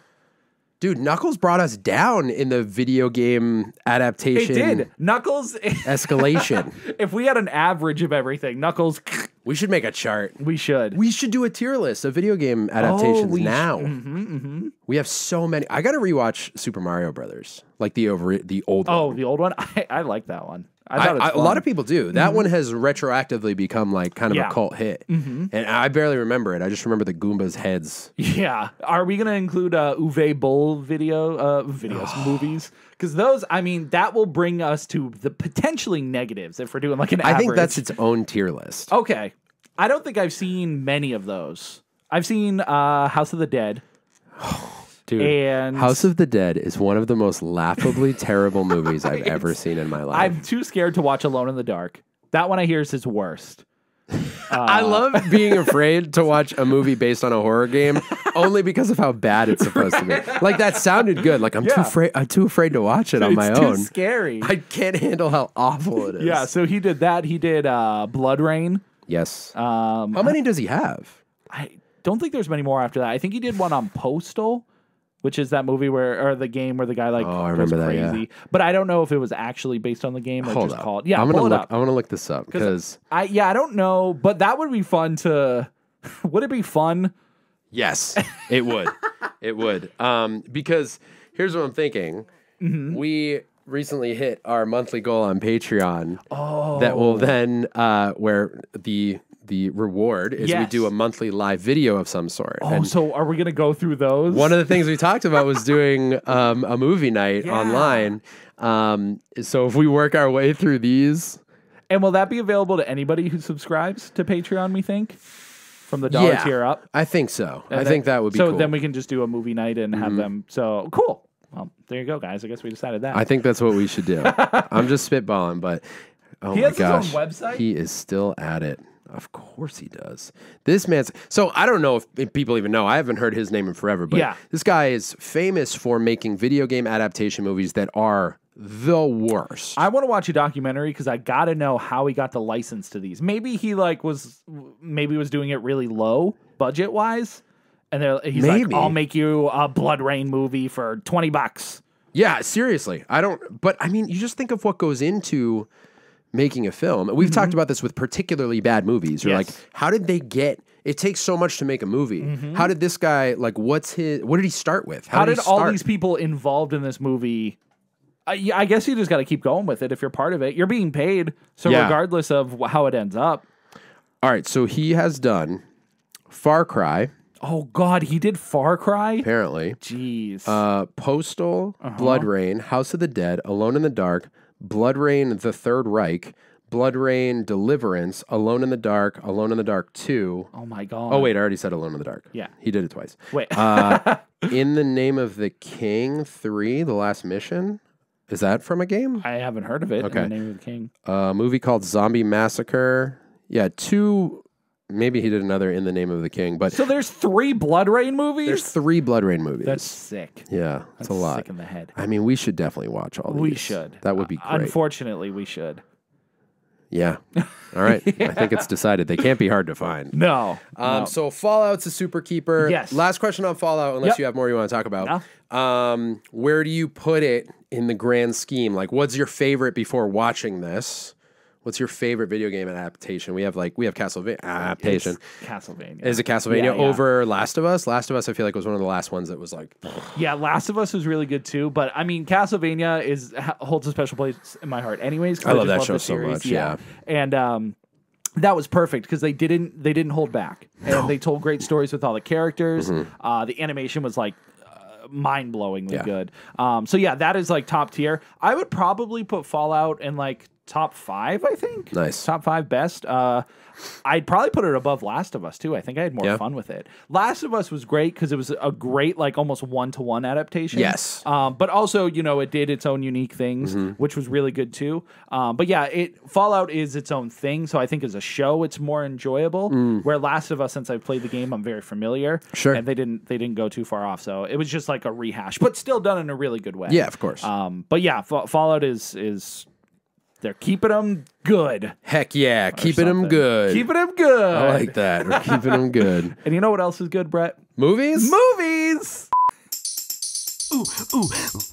Dude, Knuckles brought us down in the video game adaptation.
It did. Knuckles
escalation.
If we had an average of everything, Knuckles.
We should make a chart.
We should.
We should do a tier list of video game adaptations now. We have so many. I got to rewatch Super Mario Brothers, like the old one.
Oh, the old one. I like that one. I thought it was fun.
A lot of people do. That one has retroactively become like kind of a cult hit. And I barely remember it. I just remember the Goombas' heads.
Yeah. Are we going to include Uwe Boll movies? Because those, I mean, that will bring us to the potentially negatives if we're doing like an average.
I think that's its own tier list.
Okay. I don't think I've seen many of those. I've seen House of the Dead.
Dude,
and
House of the Dead is one of the most laughably terrible movies I've ever seen in my life.
I'm too scared to watch Alone in the Dark. That one I hear is his worst.
I love being afraid to watch a movie based on a horror game only because of how bad it's supposed to be. Like that sounded good. Like I'm too afraid to watch it on my own.
It's too scary.
I can't handle how awful it is.
Yeah, so he did that. He did Blood Rain.
Yes. How many does he have?
I don't think there's many more after that. I think he did one on Postal, which is that movie or the game where the guy like goes crazy. Yeah. But I don't know if it was actually based on the game or just called. Yeah,
I'm gonna look this up because
I don't know, but that would be fun to. Would it be fun?
Yes, it would. It would. Because here's what I'm thinking. We recently hit our monthly goal on Patreon. That will then where the reward is we do a monthly live video of some sort.
So are we going to go through those?
One of the things we talked about was doing a movie night online. So if we work our way through these.
And will that be available to anybody who subscribes to Patreon, we think? From the $1 tier up?
I think so. I think that would be cool.
So then we can just do a movie night and have them. So cool. Well, there you go, guys. I guess we decided that.
I think that's what we should do. I'm just spitballing, but
he has his own website?
He is still at it. Of course he does. This man's... So I don't know if people even know. I haven't heard his name in forever, but this guy is famous for making video game adaptation movies that are the worst.
I want to watch a documentary because I got to know how he got the license to these. Maybe he was doing it really low budget wise, and he's like, "I'll make you a Blood Rain movie for $20."
Yeah, seriously. But I mean, you just think of what goes into making a film. We've talked about this with particularly bad movies. You're like, how did they get... It takes so much to make a movie. How did this guy, like, what did he start with?
How did all these people involved in this movie... I guess you just got to keep going with it if you're part of it. You're being paid, so regardless of how it ends up.
All right, so he has done Far Cry.
Oh, God, he did Far Cry?
Apparently.
Jeez.
Postal, Blood Rain, House of the Dead, Alone in the Dark, Blood Rain, The Third Reich, Blood Rain, Deliverance, Alone in the Dark 2.
Oh, my God.
Oh, wait, I already said Alone in the Dark.
Yeah.
He did it twice.
Wait.
In the Name of the King 3, The Last Mission. Is that from a game?
I haven't heard of it.
Okay.
In the Name of the King.
A movie called Zombie Massacre. Yeah, 2... Maybe he did another In the Name of the King, but...
So there's 3 Blood Rain movies?
There's 3 Blood Rain movies.
That's sick.
Yeah, that's a lot.
Sick in the head.
I mean, we should definitely watch all these.
We should.
That would be great.
Unfortunately, we should.
Yeah. All right. I think it's decided. They can't be hard to find.
No.
So Fallout's a super keeper.
Yes.
Last question on Fallout, unless you have more you want to talk about. No. Where do you put it in the grand scheme? Like, what's your favorite before watching this? What's your favorite video game adaptation? We have Castlevania adaptation.
It's Castlevania.
Is it Castlevania over Last of Us? Last of Us, I feel like, was one of the last ones that was like...
Yeah, Last of Us was really good too. But I mean, Castlevania holds a special place in my heart anyways.
I love that show so much, yeah.
And that was perfect because they didn't hold back. And they told great stories with all the characters. The animation was like mind-blowingly good. So yeah, that is like top tier. I would probably put Fallout in like top 5, I think.
Nice.
Top 5 best. I'd probably put it above Last of Us, too. I think I had more fun with it. Last of Us was great because it was a great, like, almost one-to-one adaptation.
Yes.
But also, you know, it did its own unique things, which was really good, too. But yeah, Fallout is its own thing, so I think as a show, it's more enjoyable. Where Last of Us, since I've played the game, I'm very familiar.
Sure.
And they didn't go too far off, so it was just like a rehash, but still done in a really good way.
Yeah, of course.
But yeah, Fallout is they're keeping them good.
Heck yeah, keeping them good.
Keeping them good.
I like that. We're keeping them good.
And you know what else is good, Brett?
Movies?
Movies!
Ooh,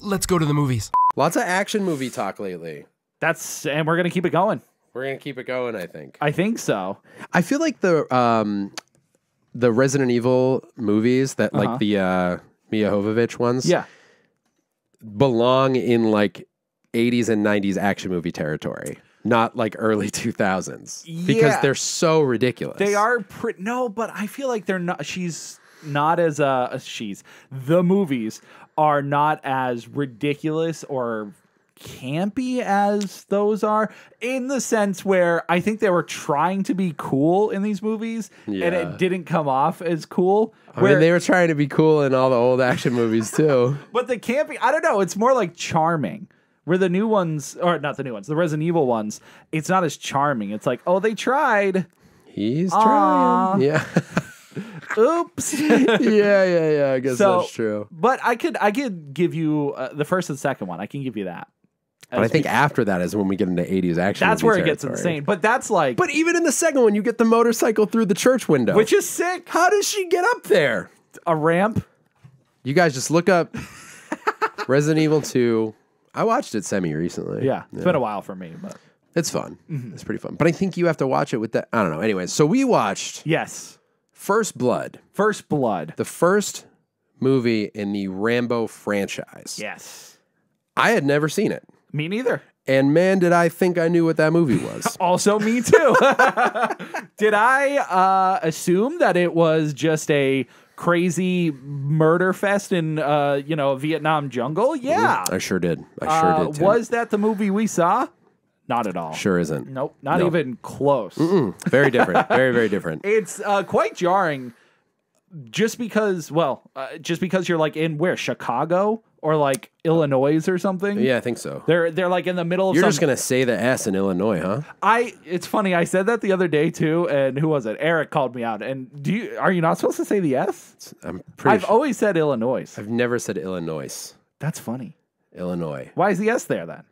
let's go to the movies.
Lots of action movie talk lately.
And we're going to keep it going.
We're going to keep it going, I think.
I think so.
I feel like the Resident Evil movies that like the Mia Jovovich ones belong in like 80s and 90s action movie territory, not like early 2000s, because they're so ridiculous.
They are no, but I feel like they're not. She's not as the movies are not as ridiculous or campy as those are, in the sense where I think they were trying to be cool in these movies and it didn't come off as cool.
I mean, they were trying to be cool in all the old action movies too.
But the campy, I don't know, it's more like charming. Where the new ones, or not the new ones, the Resident Evil ones, it's not as charming. It's like, oh, they tried.
He's trying. Yeah.
Oops.
yeah. I guess that's true.
But I could give you the first and second one. I can give you that.
But I think after that is when we get into 80s action.
That's where it gets insane. But that's like.
But even in the second one, you get the motorcycle through the church window,
which is sick.
How does she get up there?
A ramp.
You guys just look up Resident Evil 2. I watched it semi-recently.
Yeah, it's been a while for me, but
it's fun. It's pretty fun. But I think you have to watch it with that. I don't know. Anyways, so we watched First Blood.
First Blood.
The first movie in the Rambo franchise.
Yes.
I had never seen it.
Me neither.
And man, did I think I knew what that movie was.
Also me too. Did I assume that it was just a crazy murder fest in a Vietnam jungle? Yeah.
I sure did. I sure did too.
Was that the movie we saw? Not at all.
Sure isn't.
Nope. Not even close.
Very different. Very, very different.
It's quite jarring just because you're like in where? Chicago? or like Illinois or something.
Yeah, I think so.
They're like in the middle of.
You're just gonna say the S in Illinois, huh?
It's funny. I said that the other day too, and who was it? Eric called me out. And are you not supposed to say the S? I've always said Illinois.
I've never said Illinois.
That's funny.
Illinois.
Why is the S there then?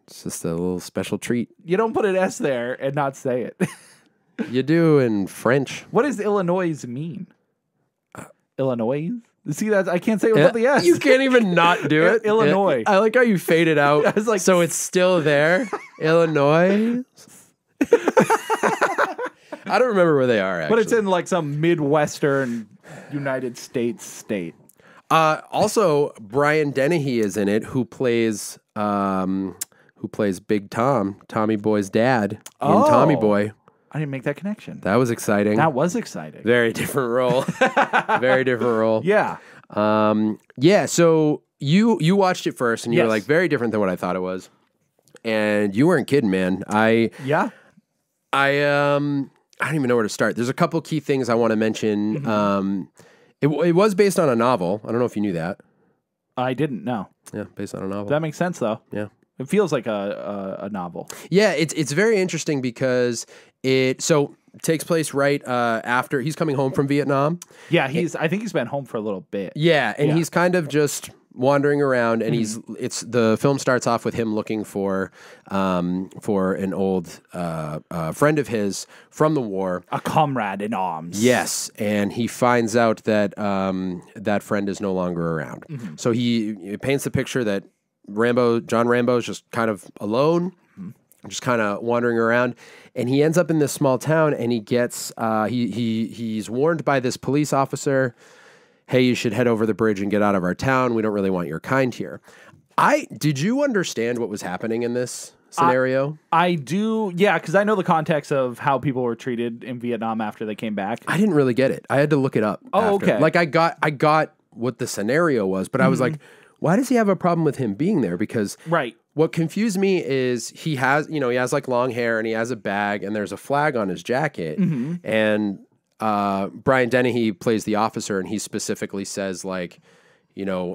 It's just a little special treat.
You don't put an S there and not say it.
You do in French.
What does Illinois mean? Illinois? See that I can't say it without the S.
You can't even not do it.
Illinois.
I like how you fade it out.
I was like,
so it's still there. Illinois. I don't remember where they are, actually.
But it's in like some Midwestern United States state.
Also, Brian Dennehy is in it, who plays Big Tom, Tommy Boy's dad in Tommy Boy.
I didn't make that connection.
That was exciting.
That was exciting.
Very different role. Very different role.
Yeah.
Yeah. So you watched it first, and you were
Yes.
like, very different than what I thought it was, and you weren't kidding, man. I don't even know where to start. There's a couple key things I want to mention.
Mm-hmm.
It was based on a novel. I don't know if you knew that.
I didn't know.
Yeah, based on a novel.
That makes sense though.
Yeah.
It feels like a novel.
Yeah, it's very interesting because it takes place right after he's coming home from Vietnam.
Yeah, I think he's been home for a little bit.
Yeah, and he's kind of just wandering around, and the film starts off with him looking for an old friend of his from the war,
a comrade in arms.
Yes, and he finds out that that friend is no longer around. Mm-hmm. So he paints the picture that John Rambo is just kind of alone, just kind of wandering around, and he ends up in this small town, and he gets he's warned by this police officer, hey, you should head over the bridge and get out of our town. We don't really want your kind here. Did you understand what was happening in this scenario?
I do, yeah, because I know the context of how people were treated in Vietnam after they came back.
I didn't really get it. I had to look it up.
Oh,
after.
okay.
Like I got what the scenario was, but I was like, why does he have a problem with him being there? Because what confused me is he has like long hair, and he has a bag, and there's a flag on his jacket, and Brian Dennehy plays the officer, and he specifically says like,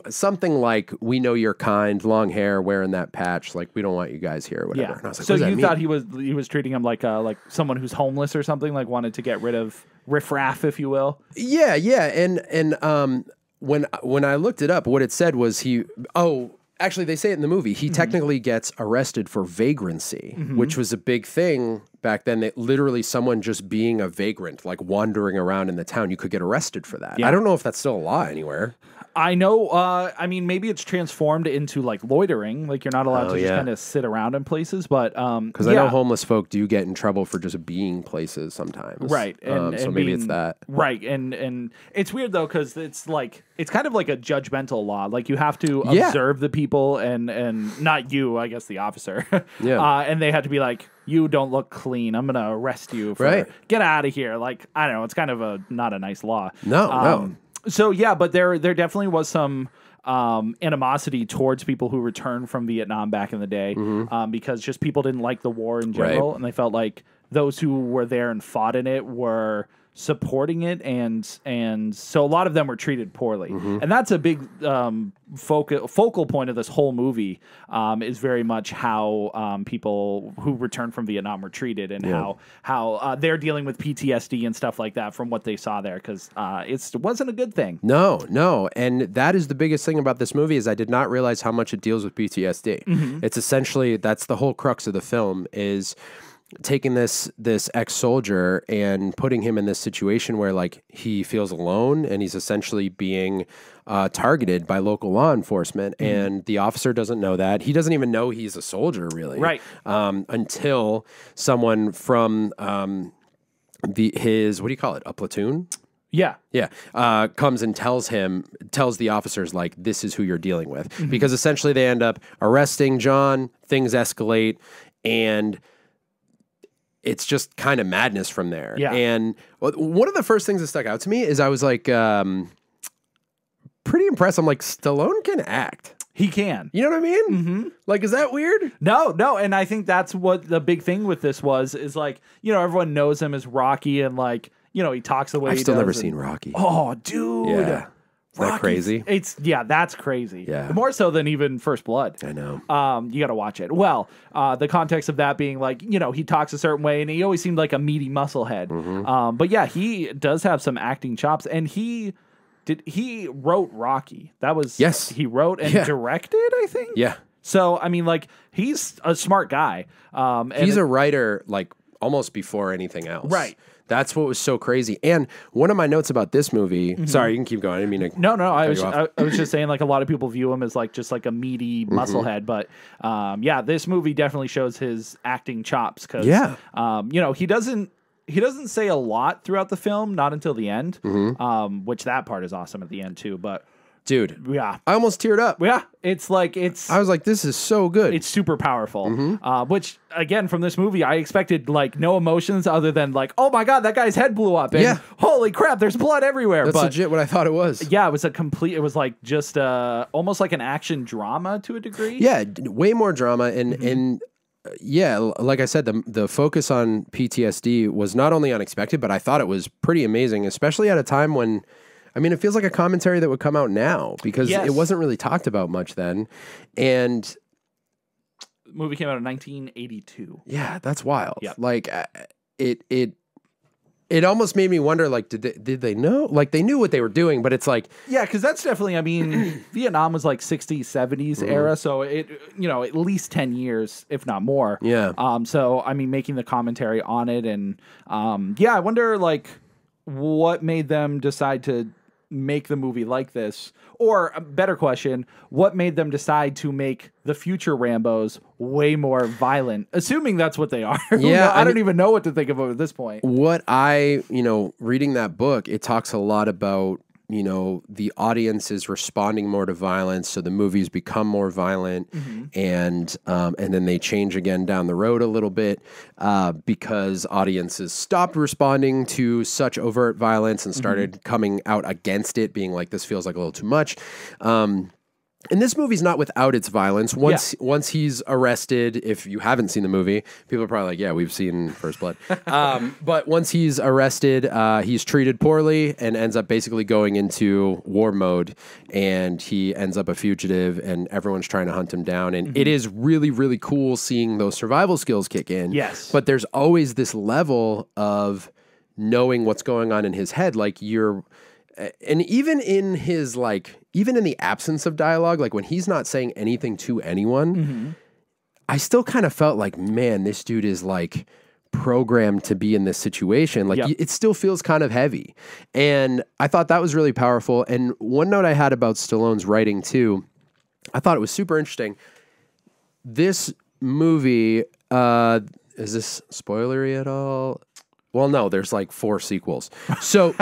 something like, we know you're kind, long hair, wearing that patch, like we don't want you guys here or whatever.
Yeah.
And I was like,
So
what does that
you
mean?
thought he was treating him like someone who's homeless or something, like wanted to get rid of riffraff, if you will.
Yeah, and when I looked it up, what it said was actually, they say it in the movie. He technically gets arrested for vagrancy, which was a big thing back then. That literally someone just being a vagrant, like wandering around in the town, you could get arrested for that. Yeah. I don't know if that's still a law anywhere.
I know. I mean, maybe it's transformed into like loitering. Like you're not allowed to just kind of sit around in places. But
because I know homeless folk do get in trouble for just being places sometimes.
Right.
So maybe it's that.
Right. And it's weird though, because it's kind of like a judgmental law. Like you have to observe the people and not you, I guess the officer.
Yeah.
And they had to be like, you don't look clean. I'm gonna arrest you for get out of here. Like I don't know. It's kind of not a nice law.
No.
So yeah, but there definitely was some animosity towards people who returned from Vietnam back in the day, because just people didn't like the war in general, and they felt like those who were there and fought in it were supporting it, and so a lot of them were treated poorly, and that's a big focal point of this whole movie, is very much how people who returned from Vietnam were treated, and how they're dealing with PTSD and stuff like that from what they saw there, because it wasn't a good thing.
No, and that is the biggest thing about this movie is I did not realize how much it deals with PTSD. It's essentially, that's the whole crux of the film, is taking this ex-soldier and putting him in this situation where like he feels alone, and he's essentially being targeted by local law enforcement, and the officer doesn't know that. He doesn't even know he's a soldier, really, right? Until someone from his, what do you call it, a platoon? Yeah. Comes and tells the officers, like, this is who you're dealing with, because essentially they end up arresting John. Things escalate, and it's just kind of madness from there. Yeah. And one of the first things that stuck out to me is I was like, pretty impressed. I'm like, Stallone can act.
He can.
You know what I mean? Like, is that weird?
No. And I think that's what the big thing with this is like, everyone knows him as Rocky, and like, he talks the way he does.
I've still never seen Rocky.
Oh, dude.
Yeah. that crazy?
That's crazy.
Yeah.
More so than even First Blood.
I know.
You got to watch it. Well, the context of that being like, he talks a certain way and he always seemed like a meaty musclehead. But yeah, he does have some acting chops, and he wrote Rocky. That was he wrote and directed, I think.
Yeah.
So I mean, like, he's a smart guy. And
he's a writer, like, almost before anything else.
Right.
That's what was so crazy. And one of my notes about this movie, sorry, you can keep going. I didn't mean to.
No, I was just saying, like, a lot of people view him as like just like a meaty musclehead, but this movie definitely shows his acting chops because he doesn't say a lot throughout the film, not until the end, which that part is awesome at the end too. But
dude,
yeah,
I almost teared up.
Yeah, I
was like, this is so good.
It's super powerful. Which again, from this movie, I expected like no emotions other than like, oh my god, that guy's head blew up, and holy crap, there's blood everywhere.
That's legit what I thought it was.
Yeah, it was like just almost like an action drama to a degree.
Yeah, way more drama and. Yeah, like I said, the focus on PTSD was not only unexpected, but I thought it was pretty amazing, especially at a time when, I mean, it feels like a commentary that would come out now because it wasn't really talked about much then. And
the movie came out in 1982.
Yeah, that's wild.
Yep.
Like it almost made me wonder, like, did they know? Like, they knew what they were doing, but it's like...
Yeah, because that's definitely, I mean, Vietnam was like 60s, 70s era, so it, at least 10 years, if not more.
Yeah.
So, I mean, making the commentary on it, and, I wonder, like, what made them decide to make the movie like this? Or, a better question, what made them decide to make the future Rambos way more violent? Assuming that's what they are.
Yeah,
I don't even know what to think of it at this point.
What reading that book, it talks a lot about, the audience is responding more to violence, so the movies become more violent, and then they change again down the road a little bit because audiences stopped responding to such overt violence and started coming out against it, being like, this feels like a little too much. And this movie's not without its violence. Once he's arrested, if you haven't seen the movie, people are probably like, yeah, we've seen First Blood. But once he's arrested, he's treated poorly and ends up basically going into war mode. And he ends up a fugitive and everyone's trying to hunt him down. And it is really, really cool seeing those survival skills kick in.
Yes.
But there's always this level of knowing what's going on in his head. Like and even in his, like, even in the absence of dialogue, like when he's not saying anything to anyone, I still kind of felt like, man, this dude is like programmed to be in this situation. Like it still feels kind of heavy. And I thought that was really powerful. And one note I had about Stallone's writing too, I thought it was super interesting. This movie, is this spoilery at all? Well, no, there's like 4 sequels. So...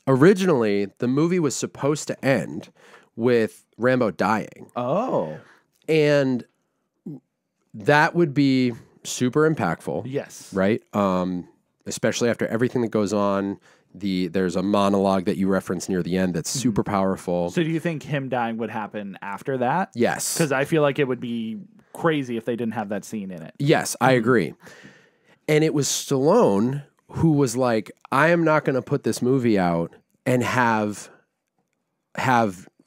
Originally, the movie was supposed to end with Rambo dying.
Oh.
And that would be super impactful.
Yes.
Right? Especially after everything that goes on. There's a monologue that you reference near the end that's super powerful.
So do you think him dying would happen after that?
Yes.
Because I feel like it would be crazy if they didn't have that scene in it.
Yes, I agree. And it was Stallone who was like, I am not going to put this movie out and have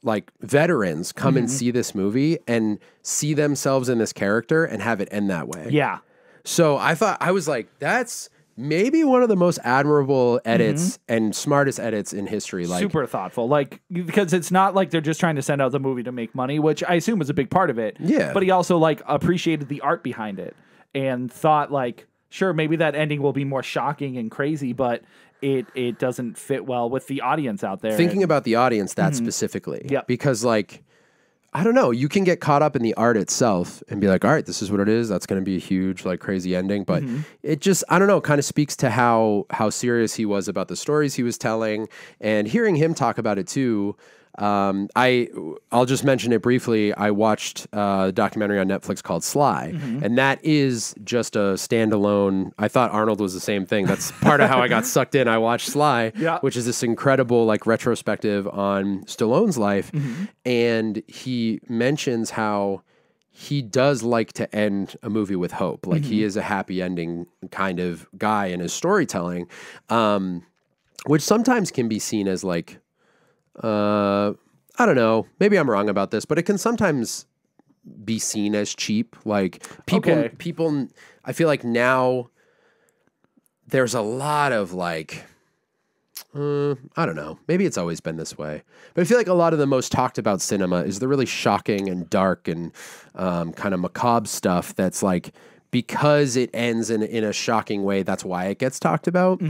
like veterans come and see this movie and see themselves in this character and have it end that way.
Yeah.
So I was like, that's maybe one of the most admirable edits and smartest edits in history. Like,
super thoughtful. Like, because it's not like they're just trying to send out the movie to make money, which I assume was a big part of it.
Yeah.
But he also like appreciated the art behind it and thought like, sure, maybe that ending will be more shocking and crazy, but it doesn't fit well with the audience out there.
Thinking about the audience that specifically.
Yep.
Because, like, I don't know, you can get caught up in the art itself and be like, all right, this is what it is. That's going to be a huge, like, crazy ending. But it just, I don't know, kind of speaks to how serious he was about the stories he was telling. And hearing him talk about it, too, I'll just mention it briefly. I watched a documentary on Netflix called Sly, and that is just a standalone. I thought Arnold was the same thing. That's part of how I got sucked in. I watched Sly, which is this incredible like retrospective on Stallone's life, and he mentions how he does like to end a movie with hope. Like he is a happy ending kind of guy in his storytelling, which sometimes can be seen as like I don't know. Maybe I'm wrong about this, but it can sometimes be seen as cheap. Like people, I feel like now there's a lot of like, I don't know. Maybe it's always been this way, but I feel like a lot of the most talked about cinema is the really shocking and dark and kind of macabre stuff that's like, because it ends in a shocking way, that's why it gets talked about.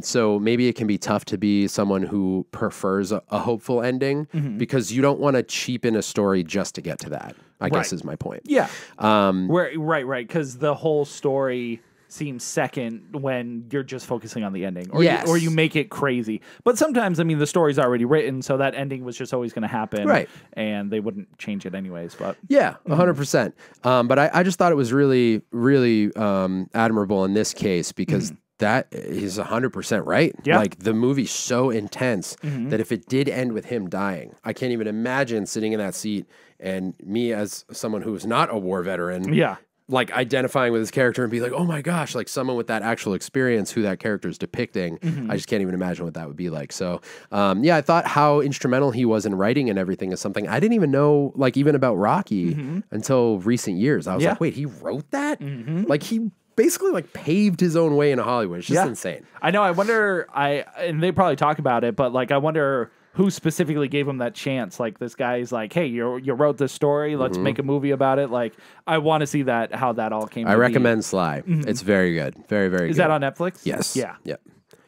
So maybe it can be tough to be someone who prefers a hopeful ending because you don't want to cheapen a story just to get to that, I guess is my point.
Yeah. Right. Because the whole story seems second when you're just focusing on the ending, or you make it crazy. But sometimes, I mean, the story's already written, so that ending was just always going to happen,
right?
And they wouldn't change it anyways. But
yeah, 100%. But I just thought it was really, really admirable in this case because that is 100% right.
Yeah.
Like the movie's so intense that if it did end with him dying, I can't even imagine sitting in that seat and me as someone who is not a war veteran.
Yeah.
Like identifying with his character and be like, oh my gosh, like someone with that actual experience who that character is depicting. I just can't even imagine what that would be like. So, I thought how instrumental he was in writing and everything is something I didn't even know, like even about Rocky until recent years. I was like, wait, he wrote that? Like he basically like paved his own way in Hollywood. It's just insane.
I know. I wonder, and they probably talk about it, but like, I wonder who specifically gave him that chance. Like this guy's like, hey, you wrote this story. Let's make a movie about it. Like, I want to see that, how that all came
I recommend Sly. It's very good. Very, very good.
Is that on Netflix?
Yes.
Yeah.
Yep.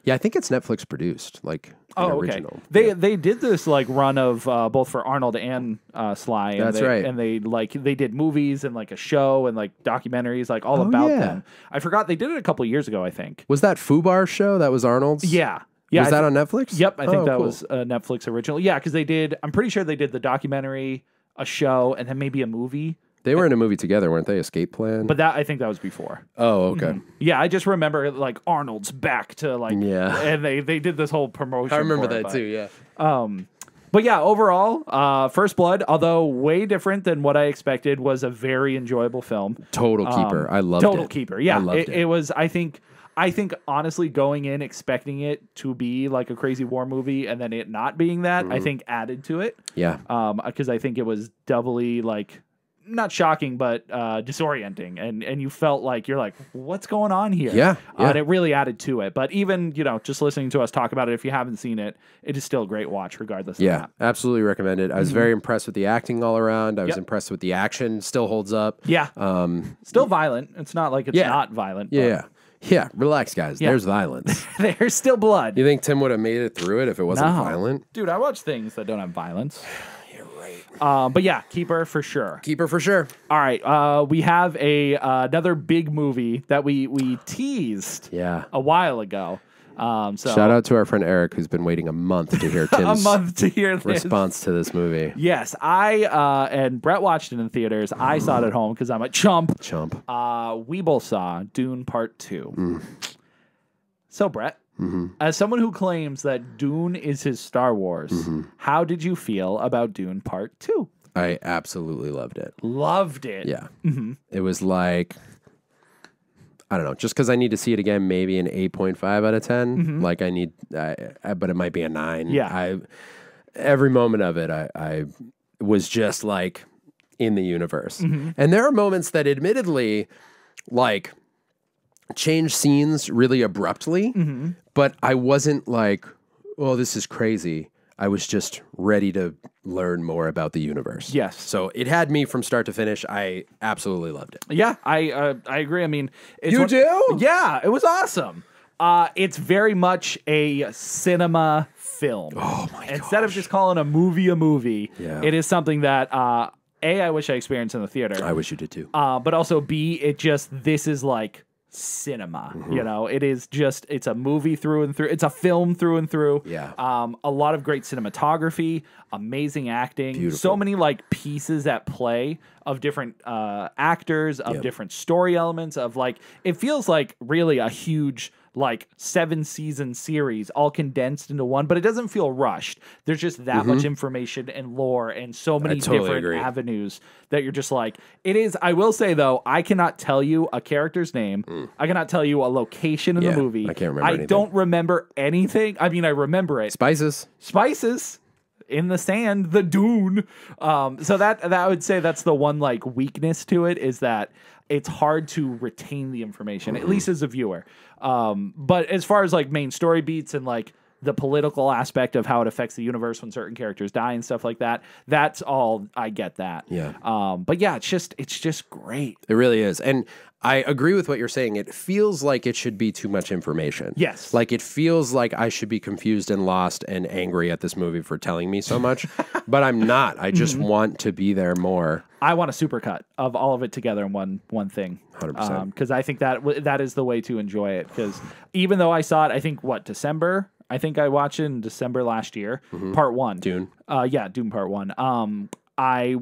Yeah, I think it's Netflix produced, like original.
Okay. They did this like run of both for Arnold and Sly. And
That's right.
And they did movies and like a show and like documentaries, like all about them. I forgot they did it a couple years ago, I think.
Was that Fubar show? That was Arnold's?
Yeah.
Was that on Netflix?
Yep, I think that was a Netflix original. Yeah, because I'm pretty sure they did the documentary, a show, and then maybe a movie.
They were in a movie together, weren't they? Escape Plan?
But I think that was before.
Oh, okay.
Yeah, I just remember like Arnold's back to like, and they did this whole promotion.
I remember that too, yeah.
But yeah, overall, First Blood, although way different than what I expected, was a very enjoyable film.
Total keeper. I loved it.
Total keeper, yeah.
I loved it.
It was, I think honestly going in expecting it to be like a crazy war movie and then it not being that, I think added to it.
Yeah.
Because I think it was doubly like not shocking but disorienting and you felt like you're like, what's going on here?
Yeah.
And it really added to it. But even, just listening to us talk about it, if you haven't seen it, it is still a great watch regardless of that.
Absolutely recommend it. I was very impressed with the acting all around. I was impressed with the action. Still holds up.
Yeah. Still violent. It's not like it's not violent.
Yeah, relax, guys. There's violence.
There's still blood.
You think Tim would have made it through it if it wasn't violent?
Dude, I watch things that don't have violence. You're right. But yeah, Keeper for sure.
Keeper for sure.
All right. We have another big movie that we teased a while ago. So
shout out to our friend Eric, who's been waiting a month to hear Tim's response to this movie.
Yes, I and Brett watched it in theaters. I saw it at home because I'm a chump. We both saw Dune Part 2. So Brett, as someone who claims that Dune is his Star Wars, how did you feel about Dune Part 2?
I absolutely loved it.
Loved it.
Yeah. It was like, I don't know, just because I need to see it again, maybe an 8.5 out of 10. Like I need, but it might be a 9.
Yeah.
Every moment of it, I was just like in the universe. And there are moments that admittedly, like, change scenes really abruptly, but I wasn't like, oh, this is crazy. I was just ready to learn more about the universe.
Yes.
So it had me from start to finish. I absolutely loved it.
Yeah, I agree. I mean,
you do?
Yeah, it was awesome. It's very much a cinema film.
Oh my god!
Instead of just calling a movie, it is something that I wish I experienced in the theater.
I wish you did too.
But also B, this is like cinema. It is just, it's a movie through and through. It's a film through and through.
Yeah.
A lot of great cinematography, amazing acting,
Beautiful.
So many like pieces at play of different actors, of different story elements, of like, it feels like really a huge like 7-season series all condensed into one, but it doesn't feel rushed. There's just that much information and lore and so many different avenues that you're just like, it is. I will say though, I cannot tell you a character's name. I cannot tell you a location in the movie.
I can't remember anything.
Don't remember anything. I mean, I remember it.
Spices.
In the sand, the dune. So that I would say that's the one like weakness to it, is that it's hard to retain the information, at least as a viewer. But as far as like main story beats and like the political aspect of how it affects the universe when certain characters die and stuff like that, that's all. I get that.
Yeah.
But yeah, it's just great.
It really is. And I agree with what you're saying. It feels like it should be too much information.
Yes.
Like it feels like I should be confused and lost and angry at this movie for telling me so much, but I'm not. I just want to be there more.
I want a supercut of all of it together in one thing.
100%.
Because I think that is the way to enjoy it. Because even though I saw it, I think December. I think I watched it in December last year. Part 1.
Dune.
Dune Part 1. I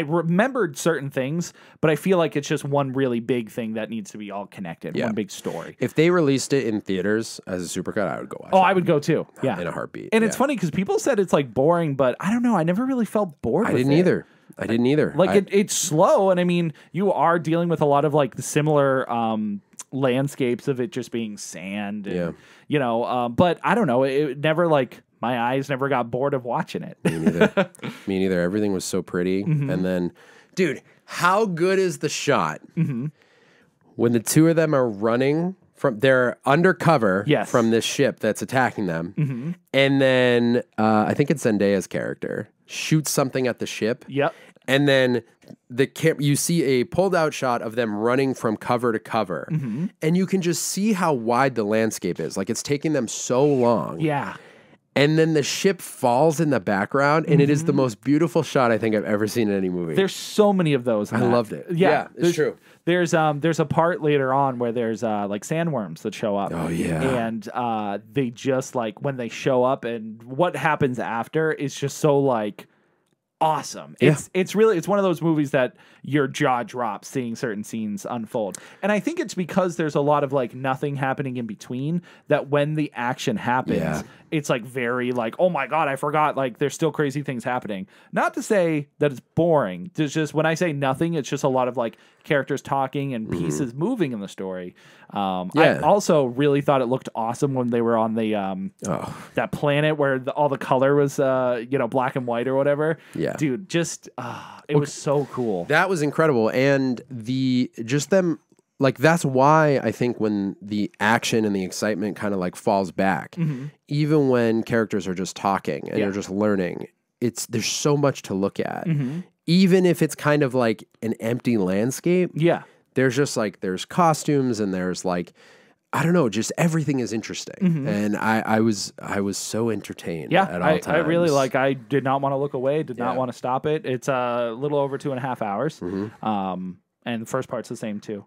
remembered certain things, but I feel like it's just one really big thing that needs to be all connected. One big story.
If they released it in theaters as a supercut, I would go watch it.
I would go too. Yeah.
In a heartbeat.
And it's funny because people said it's like boring, but I don't know. I never really felt bored with it.
I didn't either.
Like it's slow. And I mean, you are dealing with a lot of like the similar landscapes of it just being sand. And, but I don't know. It never like... My eyes never got bored of watching it.
Me neither. Everything was so pretty. And then, dude, how good is the shot when the two of them are running they're undercover from this ship that's attacking them. And then I think it's Zendaya's character shoots something at the ship.
Yep.
And then you see a pulled out shot of them running from cover to cover. And you can just see how wide the landscape is. Like it's taking them so long.
Yeah.
And then the ship falls in the background, and it is the most beautiful shot I think I've ever seen in any movie.
There's so many of those.
I loved it. Yeah, it's true.
There's a part later on where there's like sandworms that show up.
Oh yeah.
And they just like when they show up and what happens after is just so like awesome. It's one of those movies that your jaw drops seeing certain scenes unfold. And I think it's because there's a lot of like nothing happening in between that when the action happens, it's like very like, oh my God, I forgot. Like there's still crazy things happening. Not to say that it's boring. There's just, when I say nothing, it's just a lot of like characters talking and pieces moving in the story. I also really thought it looked awesome when they were on the that planet where all the color was black and white or whatever.
Yeah.
Dude, just it was so cool.
That was incredible. And like that's why I think when the action and the excitement kind of like falls back, even when characters are just talking and you're just learning, there's so much to look at. Even if it's kind of like an empty landscape. Yeah. There's just like there's costumes and there's like I don't know, just everything is interesting. And I was so entertained at all times.
I really I did not want to look away, did not want to stop it. It's a little over 2.5 hours. And the first part's the same too.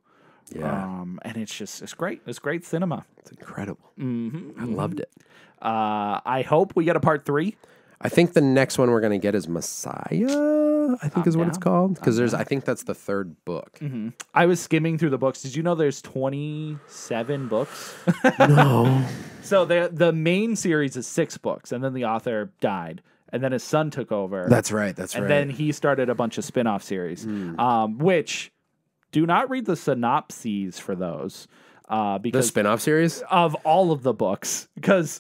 Yeah. And it's great. It's great cinema.
It's incredible. I loved it.
I hope we get a part 3.
I think the next one we're going to get is Messiah, I think is what it's called. Because I think that's the 3rd book.
I was skimming through the books. Did you know there's 27 books?
No.
So the main series is 6 books, and then the author died. And then his son took over.
That's right.
And then he started a bunch of spin-off series, which do not read the synopses for those. Because
the spin-off series?
Of all of the books. Because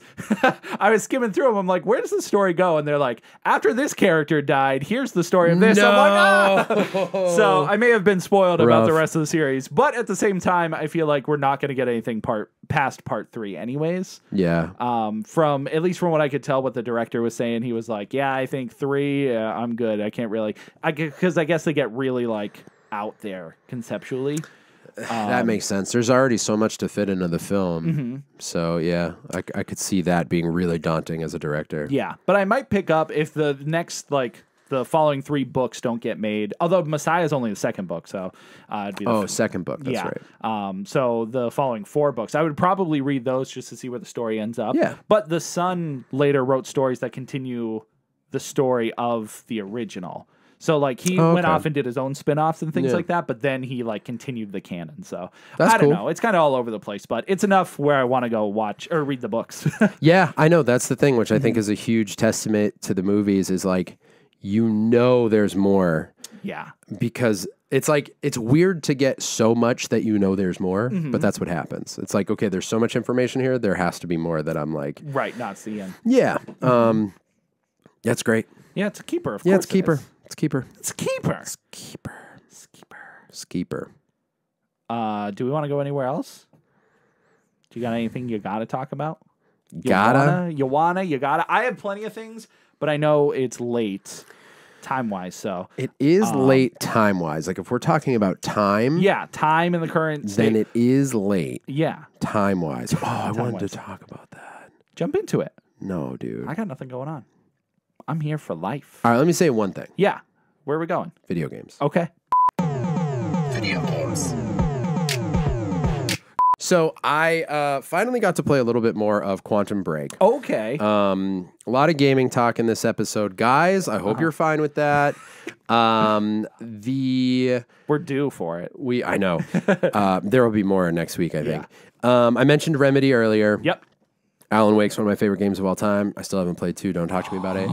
I was skimming through them. I'm like, where does the story go? And they're like, after this character died, here's the story of this.
No.
I'm like, So I may have been spoiled about the rest of the series. But at the same time, I feel like we're not going to get anything past part 3 anyways.
Yeah.
From at least from what I could tell what the director was saying, he was like, yeah, I think 3, I'm good. I can't really... Because I guess they get really like out there conceptually.
That makes sense. There's already so much to fit into the film. So, yeah, I could see that being really daunting as a director.
Yeah, but I might pick up if the next, the following 3 books don't get made. Although Messiah is only the 2nd book, so it'd be the
second book. That's right.
So the following 4 books, I would probably read those just to see where the story ends up.
Yeah.
But the son later wrote stories that continue the story of the original. So like he went off and did his own spin-offs and things like that, but then he like continued the canon. So I don't know. It's kind of all over the place, but it's enough where I want to go watch or read the books.
Yeah, I know. That's the thing, which I think is a huge testament to the movies is like, there's more.
Yeah.
Because it's like, it's weird to get so much that there's more, but that's what happens. It's like, okay, there's so much information here. There has to be more that I'm like.
Right, not seeing.
Yeah. That's great.
Yeah, it's a keeper, of course.
Yeah, it's keeper. It's keeper.
It's a keeper.
It's keeper. It's keeper.
Do we want to go anywhere else? Do you got anything you got to talk about? You gotta. I have plenty of things, but I know it's late time-wise, so.
It is late time-wise. Like, if we're talking about time.
Yeah, time in the current state.
Then it is late.
Yeah.
Time-wise. Oh, I wanted to talk about that.
Jump into it.
No, dude.
I got nothing going on. I'm here for life.
All right, let me say one thing.
Yeah. Where are we going?
Video games.
Okay.
Video games.
So I finally got to play a little bit more of Quantum Break.
Okay.
A lot of gaming talk in this episode. Guys, I hope you're fine with that.
We're due for it.
I know. There will be more next week, I think. I mentioned Remedy earlier.
Yep.
Alan Wake's one of my favorite games of all time. I still haven't played 2. Don't talk to me about it.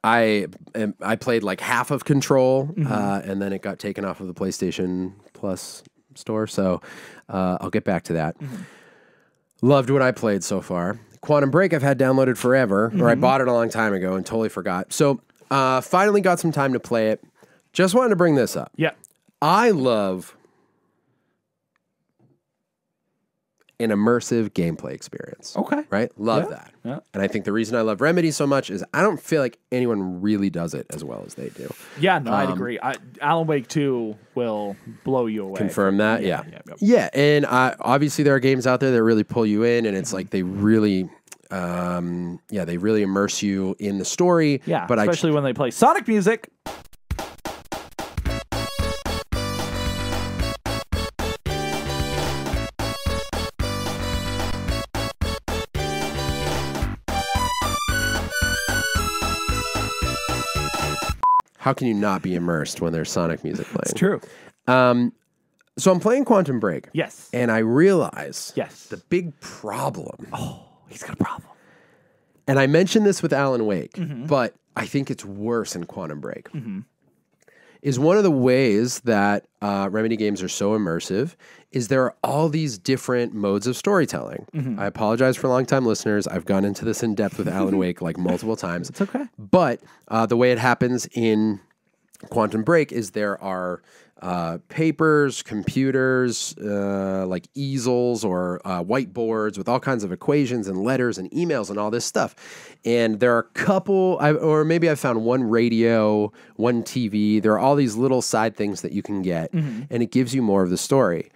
I played like half of Control, and then it got taken off of the PlayStation Plus store, so I'll get back to that. Loved what I played so far. Quantum Break I've had downloaded forever, or I bought it a long time ago and totally forgot. So finally got some time to play it. Just wanted to bring this up.
Yeah.
I love an immersive gameplay experience.
Okay.
Right? Love that.
Yeah.
And I think the reason I love Remedy so much is I don't feel like anyone really does it as well as they do.
Yeah, no, I'd agree. Alan Wake 2 will blow you away.
Confirm that? Yeah, and obviously there are games out there that really pull you in, and it's like they really... they really immerse you in the story.
Yeah, but especially when they play Sonic music.
How can you not be immersed when there's Sonic music playing?
It's true.
So I'm playing Quantum Break.
Yes.
And I realize the big problem.
Oh, he's got a problem.
And I mentioned this with Alan Wake, but I think it's worse in Quantum Break. Is one of the ways that Remedy games are so immersive is there are all these different modes of storytelling. I apologize for long-time listeners. I've gone into this in depth with Alan Wake like multiple times.
It's okay.
But the way it happens in Quantum Break is there are papers, computers, like easels or whiteboards with all kinds of equations and letters and emails and all this stuff. And there are a couple, or maybe I've found one radio, one TV. There are all these little side things that you can get, and it gives you more of the story.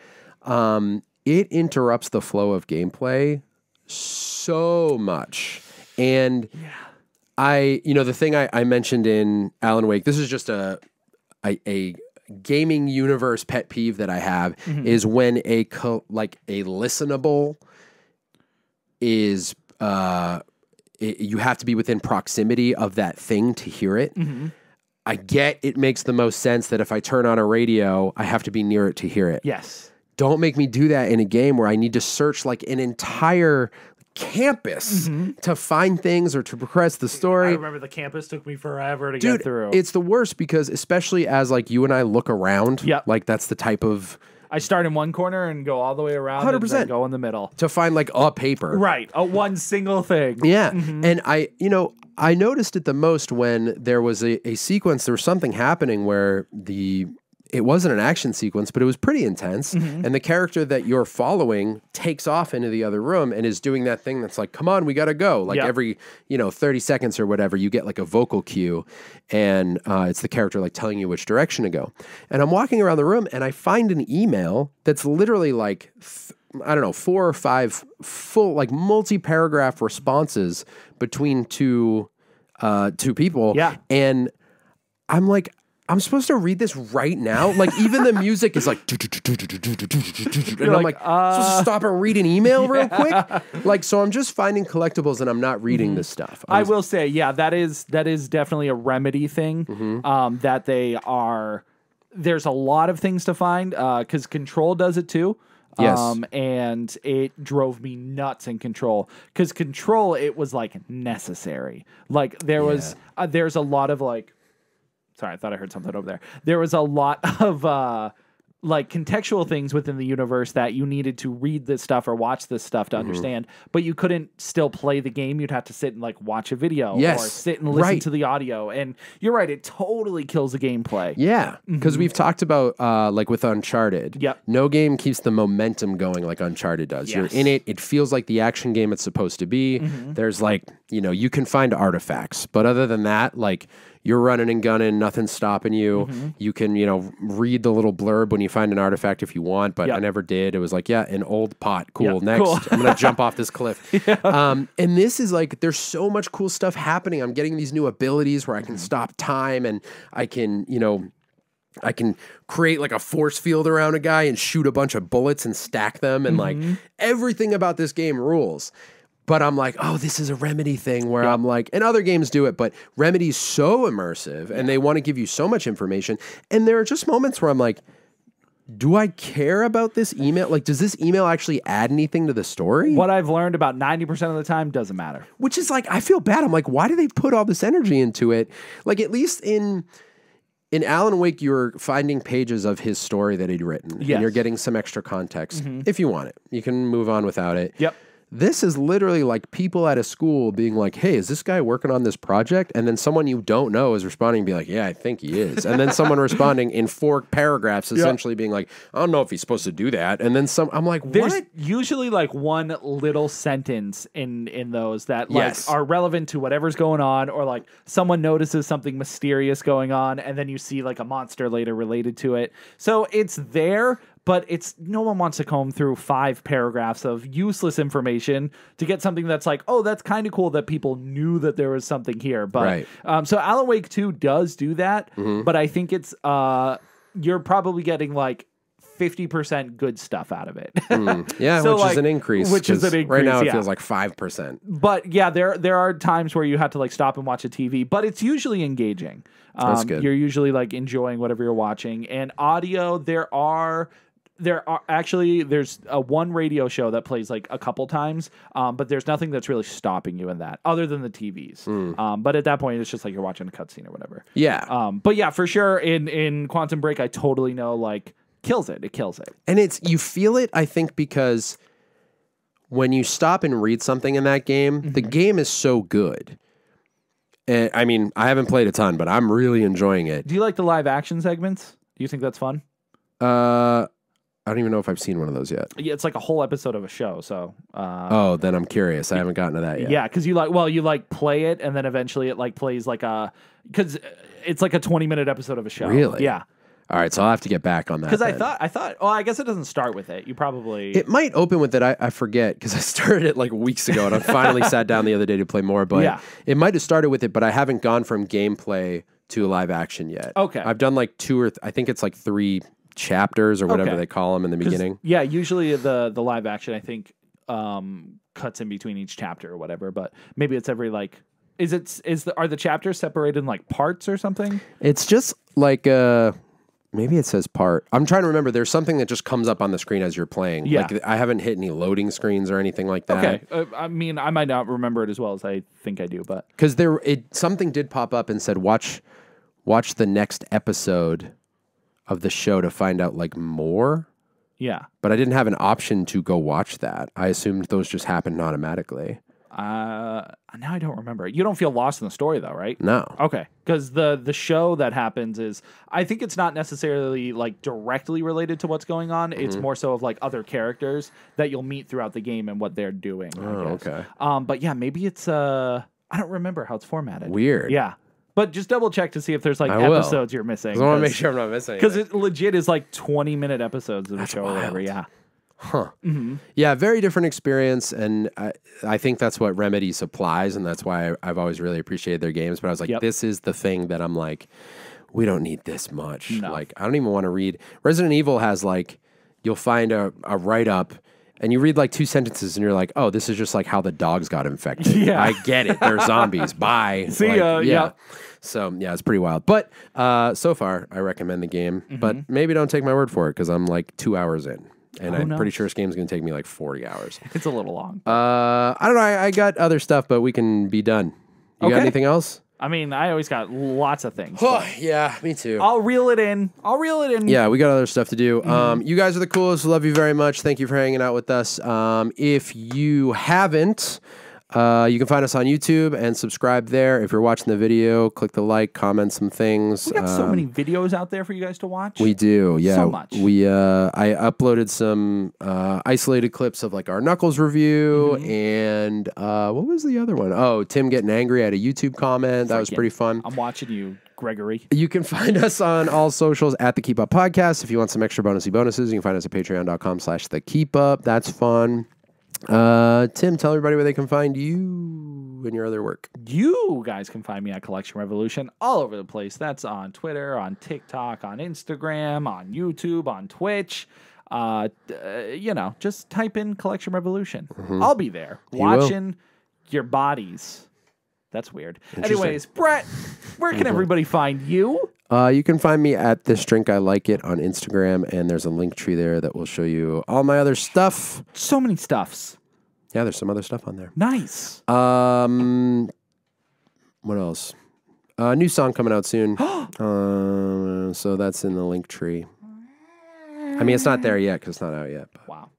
It interrupts the flow of gameplay so much. And the thing I mentioned in Alan Wake, this is just a gaming universe pet peeve that I have is when a listenable is you have to be within proximity of that thing to hear it. I get it makes the most sense that if I turn on a radio, I have to be near it to hear it.
Yes.
Don't make me do that in a game where I need to search like an entire campus to find things or to progress the story.
I remember the campus took me forever to get through.
It's the worst because especially as like you and I look around, like that's the type of...
I start in one corner and go all the way around 100%. And then go in the middle.
To find like a paper.
Right. One single thing.
Yeah. And I noticed it the most when there was a sequence, there was something happening where it wasn't an action sequence, but it was pretty intense. And the character that you're following takes off into the other room and is doing that thing that's like, come on, we got to go. Like every, 30 seconds or whatever, you get like a vocal cue and it's the character like telling you which direction to go. And I'm walking around the room and I find an email that's literally like, 4 or 5 full, like multi-paragraph responses between two people.
Yeah.
And I'm like, I'm supposed to read this right now? Like, even the music is like, and I'm like, supposed to stop and read an email real quick? Like, so I'm just finding collectibles and I'm not reading this stuff.
I will say, yeah, that is definitely a Remedy thing, that they are, there's a lot of things to find, because Control does it too.
Yes.
And it drove me nuts in Control, because Control, it was like necessary. Like there's a lot of like, sorry, I thought I heard something over there. There was a lot of like contextual things within the universe that you needed to read this stuff or watch this stuff to understand, but you couldn't still play the game. You'd have to sit and like watch a video or sit and listen to the audio. And you're right, it totally kills the gameplay.
Yeah, because we've talked about like with Uncharted.
Yep.
No game keeps the momentum going like Uncharted does. You're in it. It feels like the action game it's supposed to be. There's like, you know, you can find artifacts, but other than that, like, you're running and gunning, nothing's stopping you. You can, you know, read the little blurb when you find an artifact if you want, but I never did. It was like, yeah, an old pot. Cool. Next, cool. I'm going to jump off this cliff. And this is like, there's so much cool stuff happening. I'm getting these new abilities where I can stop time and I can, you know, I can create like a force field around a guy and shoot a bunch of bullets and stack them. And like everything about this game rules. But I'm like, oh, this is a Remedy thing where I'm like, and other games do it, but Remedy's so immersive and they want to give you so much information. And there are just moments where I'm like, do I care about this email? Like, does this email actually add anything to the story?
What I've learned about 90% of the time doesn't matter.
Which is like, I feel bad. I'm like, why do they put all this energy into it? Like, at least in Alan Wake, you're finding pages of his story that he'd written. And you're getting some extra context. If you want it, you can move on without it.
Yep.
This is literally like people at a school being like, hey, is this guy working on this project? And then someone you don't know is responding and be like, yeah, I think he is. And then someone responding in 4 paragraphs, essentially being like, I don't know if he's supposed to do that. And then I'm like,
there's
what?
Usually like one little sentence in those that like are relevant to whatever's going on, or like someone notices something mysterious going on and then you see like a monster later related to it. So it's there, but it's no one wants to comb through 5 paragraphs of useless information to get something that's like, oh, that's kind of cool that people knew that there was something here. But so Alan Wake 2 does do that, but I think it's you're probably getting like 50% good stuff out of it.
Yeah,
so
which
like,
is an increase.
Which is an increase.
Right now it feels like 5%.
But yeah, there are times where you have to like stop and watch a TV, but it's usually engaging.
That's good.
You're usually like enjoying whatever you're watching. And audio, there's a one radio show that plays like a couple times, but there's nothing that's really stopping you in that other than the TVs. But at that point, it's just like you're watching a cutscene or whatever.
Yeah.
But yeah, for sure, in Quantum Break, I totally know, like, kills it. It kills it.
And you feel it, I think, because when you stop and read something in that game, the game is so good. And I mean, I haven't played a ton, but I'm really enjoying it.
Do you like the live action segments? Do you think that's fun?
I don't even know if I've seen one of those yet.
Yeah, it's like a whole episode of a show. So,
then I'm curious. I haven't gotten to that yet.
Yeah, because you play it, and then eventually it like plays like because it's like a 20-minute episode of a show.
Really?
Yeah.
All right, so I'll have to get back on that.
Because I thought. Oh, I guess it doesn't start with it. You probably.
It might open with it. I forget because I started it like weeks ago, and I finally sat down the other day to play more. But it might have started with it, but I haven't gone from gameplay to live action yet.
Okay.
I've done like 2 or I think it's like 3 chapters or whatever they call them in the beginning.
Yeah, usually the live action, I think, cuts in between each chapter or whatever. But maybe it's every like. Are the chapters separated in like parts or something?
It's just like maybe it says part. I'm trying to remember. There's something that just comes up on the screen as you're playing.
Yeah.
Like I haven't hit any loading screens or anything like that.
Okay. I mean, I might not remember it as well as I think I do, but
because something did pop up and said watch the next episode of the show to find out like more.
Yeah.
But I didn't have an option to go watch that. I assumed those just happened automatically.
Now I don't remember. You don't feel lost in the story though, right?
No.
Okay. Because the show that happens is, I think it's not necessarily like directly related to what's going on. It's more so of like other characters that you'll meet throughout the game and what they're doing.
Oh, okay.
But yeah, maybe it's I don't remember how it's formatted.
Weird.
Yeah. But just double check to see if there's like episodes you're missing.
I want to make sure I'm not missing
because it legit is like 20-minute episodes of the show or whatever. Yeah.
Huh. Yeah, very different experience, and I think that's what Remedy supplies, and that's why I've always really appreciated their games. But I was like, this is the thing that I'm like, we don't need this much.
No.
Like, I don't even want to read. Resident Evil has like, you'll find a write-up and you read like 2 sentences and you're like, oh, this is just like how the dogs got infected.
Yeah.
I get it. They're zombies. Bye.
See
like,
ya.
Yeah.
Yep.
So, yeah, it's pretty wild. But so far, I recommend the game. But maybe don't take my word for it because I'm like 2 hours in. And I'm pretty sure this game's going to take me like 40 hours.
It's a little long.
I don't know. I got other stuff, but we can be done. You got anything else?
I mean, I always got lots of things.
Yeah, me too.
I'll reel it in.
Yeah, we got other stuff to do. You guys are the coolest. Love you very much. Thank you for hanging out with us. If you haven't, you can find us on YouTube and subscribe there. If you're watching the video, click the like, comment some things.
We got so many videos out there for you guys to watch.
We do, yeah.
So much.
I uploaded some isolated clips of like our Knuckles review and what was the other one? Oh, Tim getting angry at a YouTube comment. That was pretty fun.
I'm watching you, Gregory.
You can find us on all socials at The Keep Up Podcast. If you want some extra bonuses, you can find us at patreon.com/TheKeepUp. That's fun. Tim, tell everybody where they can find you and your other work.
You guys can find me at Collection Revolution all over the place. That's on Twitter, on TikTok, on Instagram, on YouTube, on Twitch. Just type in Collection Revolution. I'll be there watching your bodies. That's weird. Anyways, Brett, where can everybody find you?
You can find me at This Drink I Like It on Instagram, and there's a link tree there that will show you all my other stuff.
So many stuffs.
Yeah, there's some other stuff on there.
Nice.
What else? New song coming out soon. So that's in the link tree. I mean, it's not there yet because it's not out yet. But.
Wow.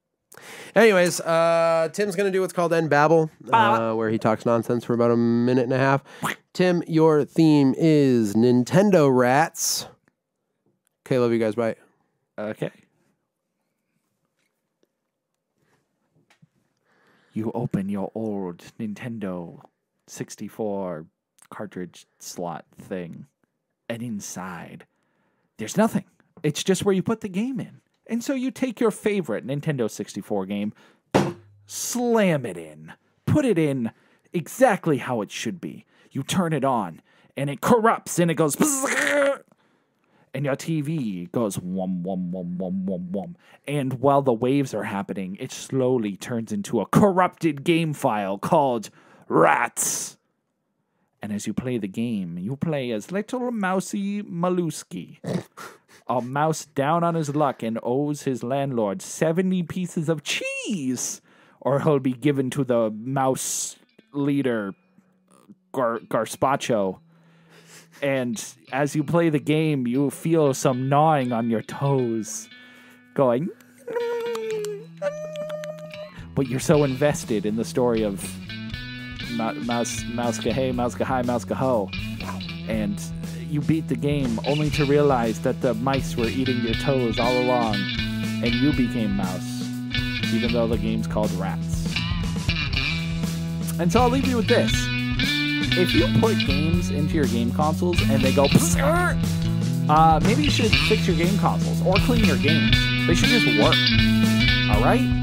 Anyways, Tim's going to do what's called End Babble, where he talks nonsense for about a minute and a half. Tim, your theme is Nintendo Rats. Okay, love you guys. Bye.
Okay. You open your old Nintendo 64 cartridge slot thing, and inside, there's nothing. It's just where you put the game in. And so you take your favorite Nintendo 64 game, slam it in, put it in exactly how it should be. You turn it on, and it corrupts, and it goes, and your TV goes, wum, wum, wum, wum, wum, wum. And while the waves are happening, it slowly turns into a corrupted game file called Rats. And as you play the game, you play as little mousy Maluski. A mouse down on his luck and owes his landlord 70 pieces of cheese, or he'll be given to the mouse leader, Garspacho. And as you play the game, you feel some gnawing on your toes, going, but you're so invested in the story of Mouse Hey, Mouse Hi, Mouse Ho, and you beat the game only to realize that the mice were eating your toes all along, and you became Mouse, even though the game's called Rats. And so I'll leave you with this. If you put games into your game consoles and they go, maybe you should fix your game consoles or clean your games. They should just work. All right?